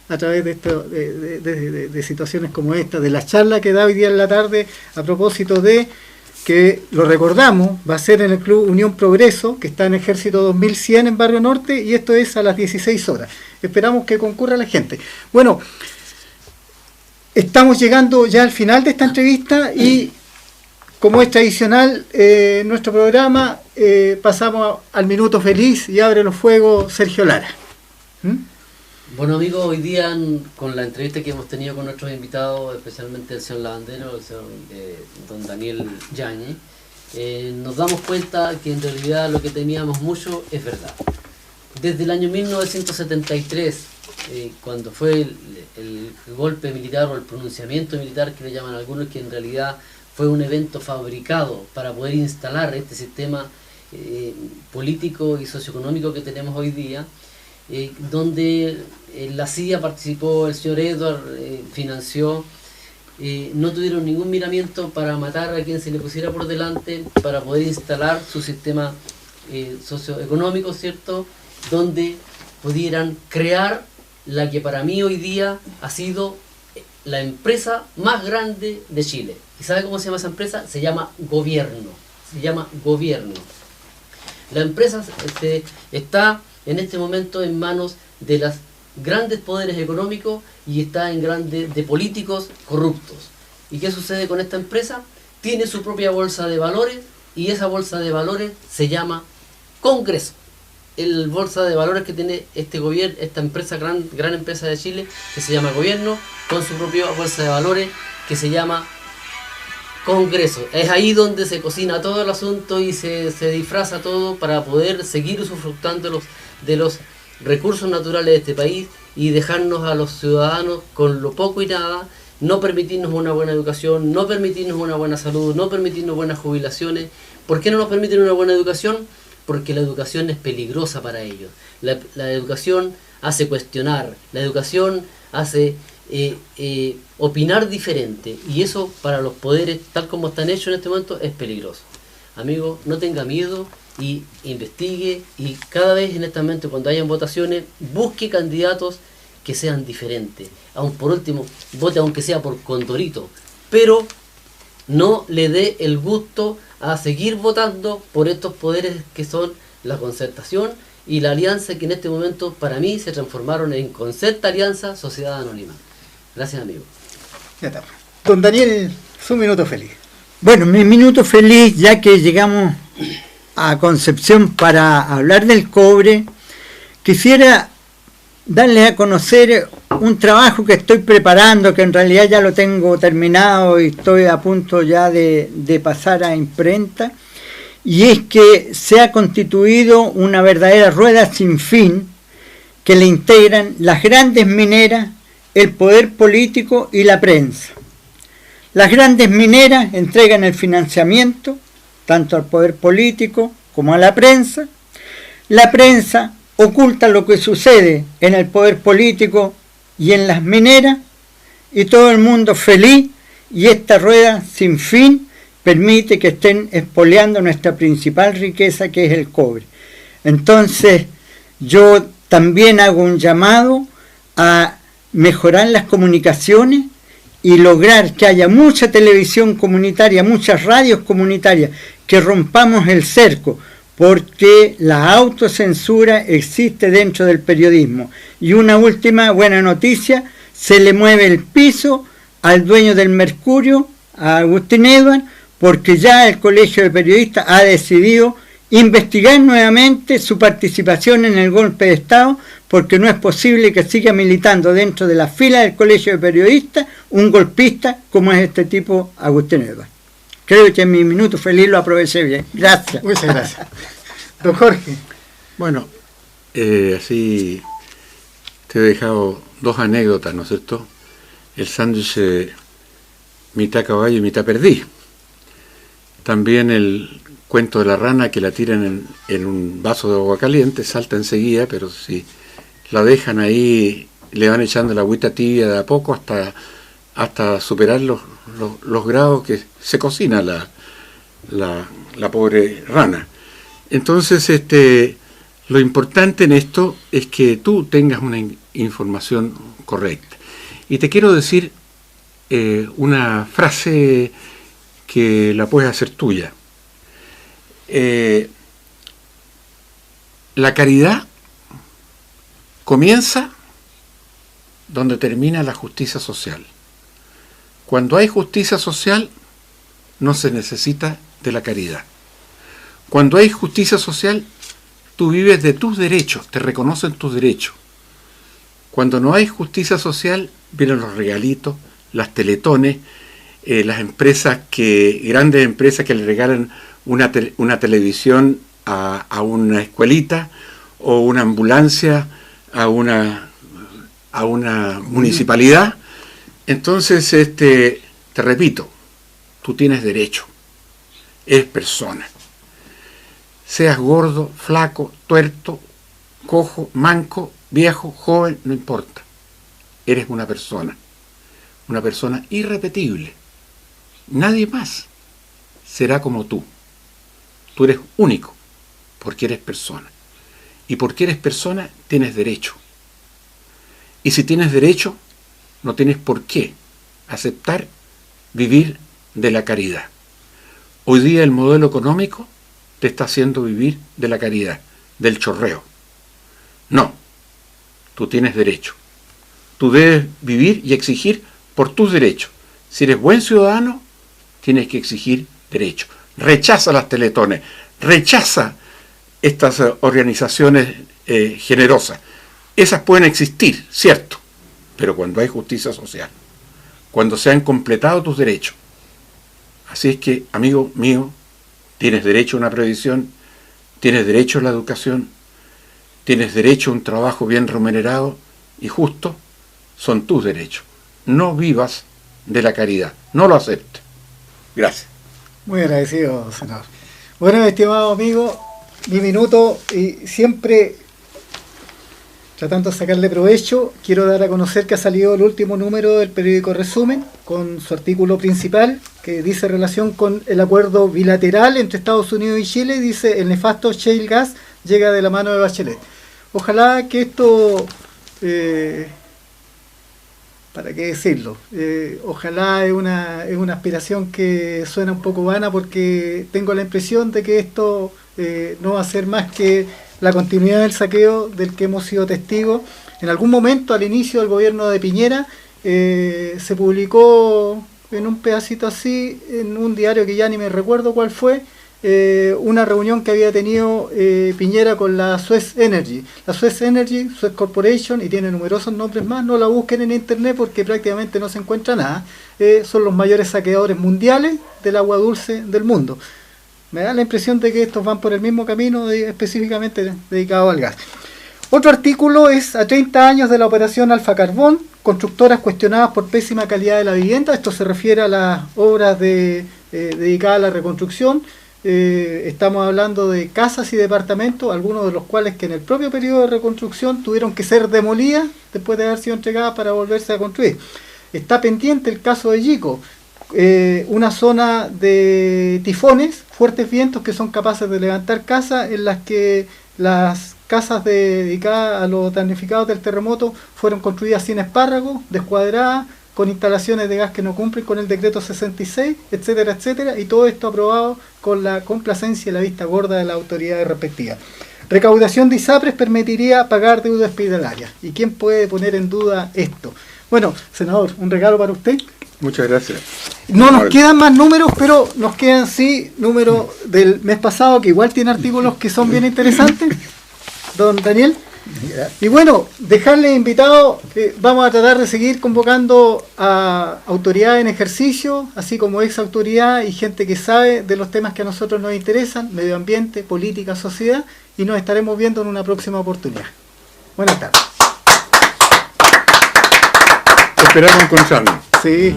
a través de, de situaciones como esta, de la charla que da hoy día en la tarde a propósito de que, lo recordamos, va a ser en el Club Unión Progreso, que está en Ejército 2100 en Barrio Norte, y esto es a las 16 horas. Esperamos que concurra la gente. Bueno, estamos llegando ya al final de esta entrevista y, como es tradicional en nuestro programa, pasamos al minuto feliz y abre los fuegos Sergio Lara. Bueno, amigos, hoy día con la entrevista que hemos tenido con nuestros invitados, especialmente el señor Lavandero, el señor don Daniel Yáñez, nos damos cuenta que en realidad lo que teníamos mucho es verdad. Desde el año 1973, cuando fue el golpe militar o el pronunciamiento militar que le llaman algunos, que en realidad fue un evento fabricado para poder instalar este sistema político y socioeconómico que tenemos hoy día, donde la CIA participó, el señor Edward financió, no tuvieron ningún miramiento para matar a quien se le pusiera por delante, para poder instalar su sistema socioeconómico, ¿cierto?, donde pudieran crear la que para mí hoy día ha sido la empresa más grande de Chile. ¿Y sabe cómo se llama esa empresa? Se llama Gobierno. Se llama Gobierno. La empresa está en este momento en manos de los grandes poderes económicos y está en grandes de políticos corruptos. ¿Y qué sucede con esta empresa? Tiene su propia bolsa de valores y esa bolsa de valores se llama Congreso. El bolsa de valores que tiene este gobierno, esta empresa, gran empresa de Chile, que se llama Gobierno, con su propia bolsa de valores que se llama Congreso. Es ahí donde se cocina todo el asunto y se disfraza todo para poder seguir usufructando de los recursos naturales de este país y dejarnos a los ciudadanos con lo poco y nada, no permitirnos una buena educación, no permitirnos una buena salud, no permitirnos buenas jubilaciones. ¿Por qué no nos permiten una buena educación? Porque la educación es peligrosa para ellos. La educación hace cuestionar, la educación hace opinar diferente, y eso para los poderes tal como están hechos en este momento es peligroso. Amigo, no tenga miedo y investigue, y cada vez en este momento cuando hayan votaciones busque candidatos que sean diferentes. Aún por último, vote aunque sea por Condorito, pero no le dé el gusto a seguir votando por estos poderes que son la concertación y la alianza, que en este momento para mí se transformaron en Concerta Alianza Sociedad Anónima. Gracias, amigo. Ya está. Don Daniel, su minuto feliz. Bueno, mi minuto feliz, ya que llegamos a Concepción para hablar del cobre, quisiera darles a conocer un trabajo que estoy preparando, que en realidad ya lo tengo terminado y estoy a punto ya de pasar a imprenta, y es que se ha constituido una verdadera rueda sin fin que le integran las grandes mineras, el poder político y la prensa. Las grandes mineras entregan el financiamiento tanto al poder político como a la prensa. La prensa oculta lo que sucede en el poder político y en las mineras, y todo el mundo feliz, y esta rueda sin fin permite que estén expoliando nuestra principal riqueza, que es el cobre. Entonces yo también hago un llamado a mejorar las comunicaciones y lograr que haya mucha televisión comunitaria, muchas radios comunitarias, que rompamos el cerco, porque la autocensura existe dentro del periodismo. Y una última buena noticia: se le mueve el piso al dueño del Mercurio, a Agustín Edward, porque ya el Colegio de Periodistas ha decidido investigar nuevamente su participación en el golpe de Estado, porque no es posible que siga militando dentro de la fila del Colegio de Periodistas un golpista como es este tipo, Agustín Edward. creo que en mi minuto feliz lo aproveché bien. Gracias. Muchas gracias. Don Jorge. Bueno, así te he dejado dos anécdotas, ¿no es cierto? El sándwich mitad caballo y mitad perdiz. También el cuento de la rana que la tiran en un vaso de agua caliente, salta enseguida, pero si la dejan ahí, le van echando la agüita tibia de a poco hasta superar los grados que se cocina la pobre rana. Entonces, lo importante en esto es que tú tengas una información correcta. Y te quiero decir una frase que la puedes hacer tuya. La caridad comienza donde termina la justicia social. Cuando hay justicia social, no se necesita de la caridad. Cuando hay justicia social, tú vives de tus derechos, te reconocen tus derechos. Cuando no hay justicia social, vienen los regalitos, las teletones, las empresas grandes empresas que le regalan una televisión a una escuelita o una ambulancia a una municipalidad. Entonces, te repito, tú tienes derecho, eres persona. Seas gordo, flaco, tuerto, cojo, manco, viejo, joven, no importa. Eres una persona irrepetible. Nadie más será como tú. Tú eres único, porque eres persona. Y porque eres persona, tienes derecho. Y si tienes derecho, no tienes por qué aceptar vivir de la caridad. Hoy día el modelo económico te está haciendo vivir de la caridad, del chorreo. No, tú tienes derecho. Tú debes vivir y exigir por tus derechos. Si eres buen ciudadano, tienes que exigir derechos. Rechaza las teletones, rechaza estas organizaciones generosas. Esas pueden existir, cierto, pero cuando hay justicia social, cuando se han completado tus derechos. Así es que, amigo mío, tienes derecho a una previsión, tienes derecho a la educación, tienes derecho a un trabajo bien remunerado y justo, son tus derechos. No vivas de la caridad, no lo aceptes. Gracias. Muy agradecido, senador. Bueno, estimado amigo, mi minuto, y siempre tratando de sacarle provecho, quiero dar a conocer que ha salido el último número del periódico Resumen, con su artículo principal, que dice relación con el acuerdo bilateral entre Estados Unidos y Chile, dice: el nefasto shale gas llega de la mano de Bachelet. Ojalá que esto, ¿para qué decirlo? Ojalá es una aspiración que suena un poco vana, porque tengo la impresión de que esto no va a ser más que la continuidad del saqueo del que hemos sido testigos. En algún momento, al inicio del gobierno de Piñera, se publicó en un pedacito así, en un diario que ya ni me recuerdo cuál fue, una reunión que había tenido Piñera con la Suez Energy. La Suez Energy, Suez Corporation, y tiene numerosos nombres más, no la busquen en internet porque prácticamente no se encuentra nada. Son los mayores saqueadores mundiales del agua dulce del mundo. Me da la impresión de que estos van por el mismo camino, específicamente dedicado al gas. Otro artículo es: a 30 años de la operación Alfa Carbón, constructoras cuestionadas por pésima calidad de la vivienda. Esto se refiere a las obras dedicadas a la reconstrucción. Estamos hablando de casas y departamentos, algunos de los cuales que en el propio periodo de reconstrucción tuvieron que ser demolidas después de haber sido entregadas para volverse a construir. Está pendiente el caso de Yico, una zona de tifones, fuertes vientos que son capaces de levantar casas, en las que las casas dedicadas a los damnificados del terremoto fueron construidas sin espárragos, descuadradas, con instalaciones de gas que no cumplen con el decreto 66, etcétera, etcétera, y todo esto aprobado con la complacencia y la vista gorda de las autoridades respectivas. Recaudación de ISAPRES permitiría pagar deuda hospitalaria. ¿Y quién puede poner en duda esto? Bueno, senador, un regalo para usted. Muchas gracias. No nos quedan más números, pero nos quedan sí números del mes pasado, que igual tiene artículos que son bien interesantes. Don Daniel. Y bueno, dejarles invitado que vamos a tratar de seguir convocando a autoridades en ejercicio, así como ex autoridad y gente que sabe de los temas que a nosotros nos interesan, medio ambiente, política, sociedad, y nos estaremos viendo en una próxima oportunidad. Buenas tardes. Esperamos encontrarnos. Sí.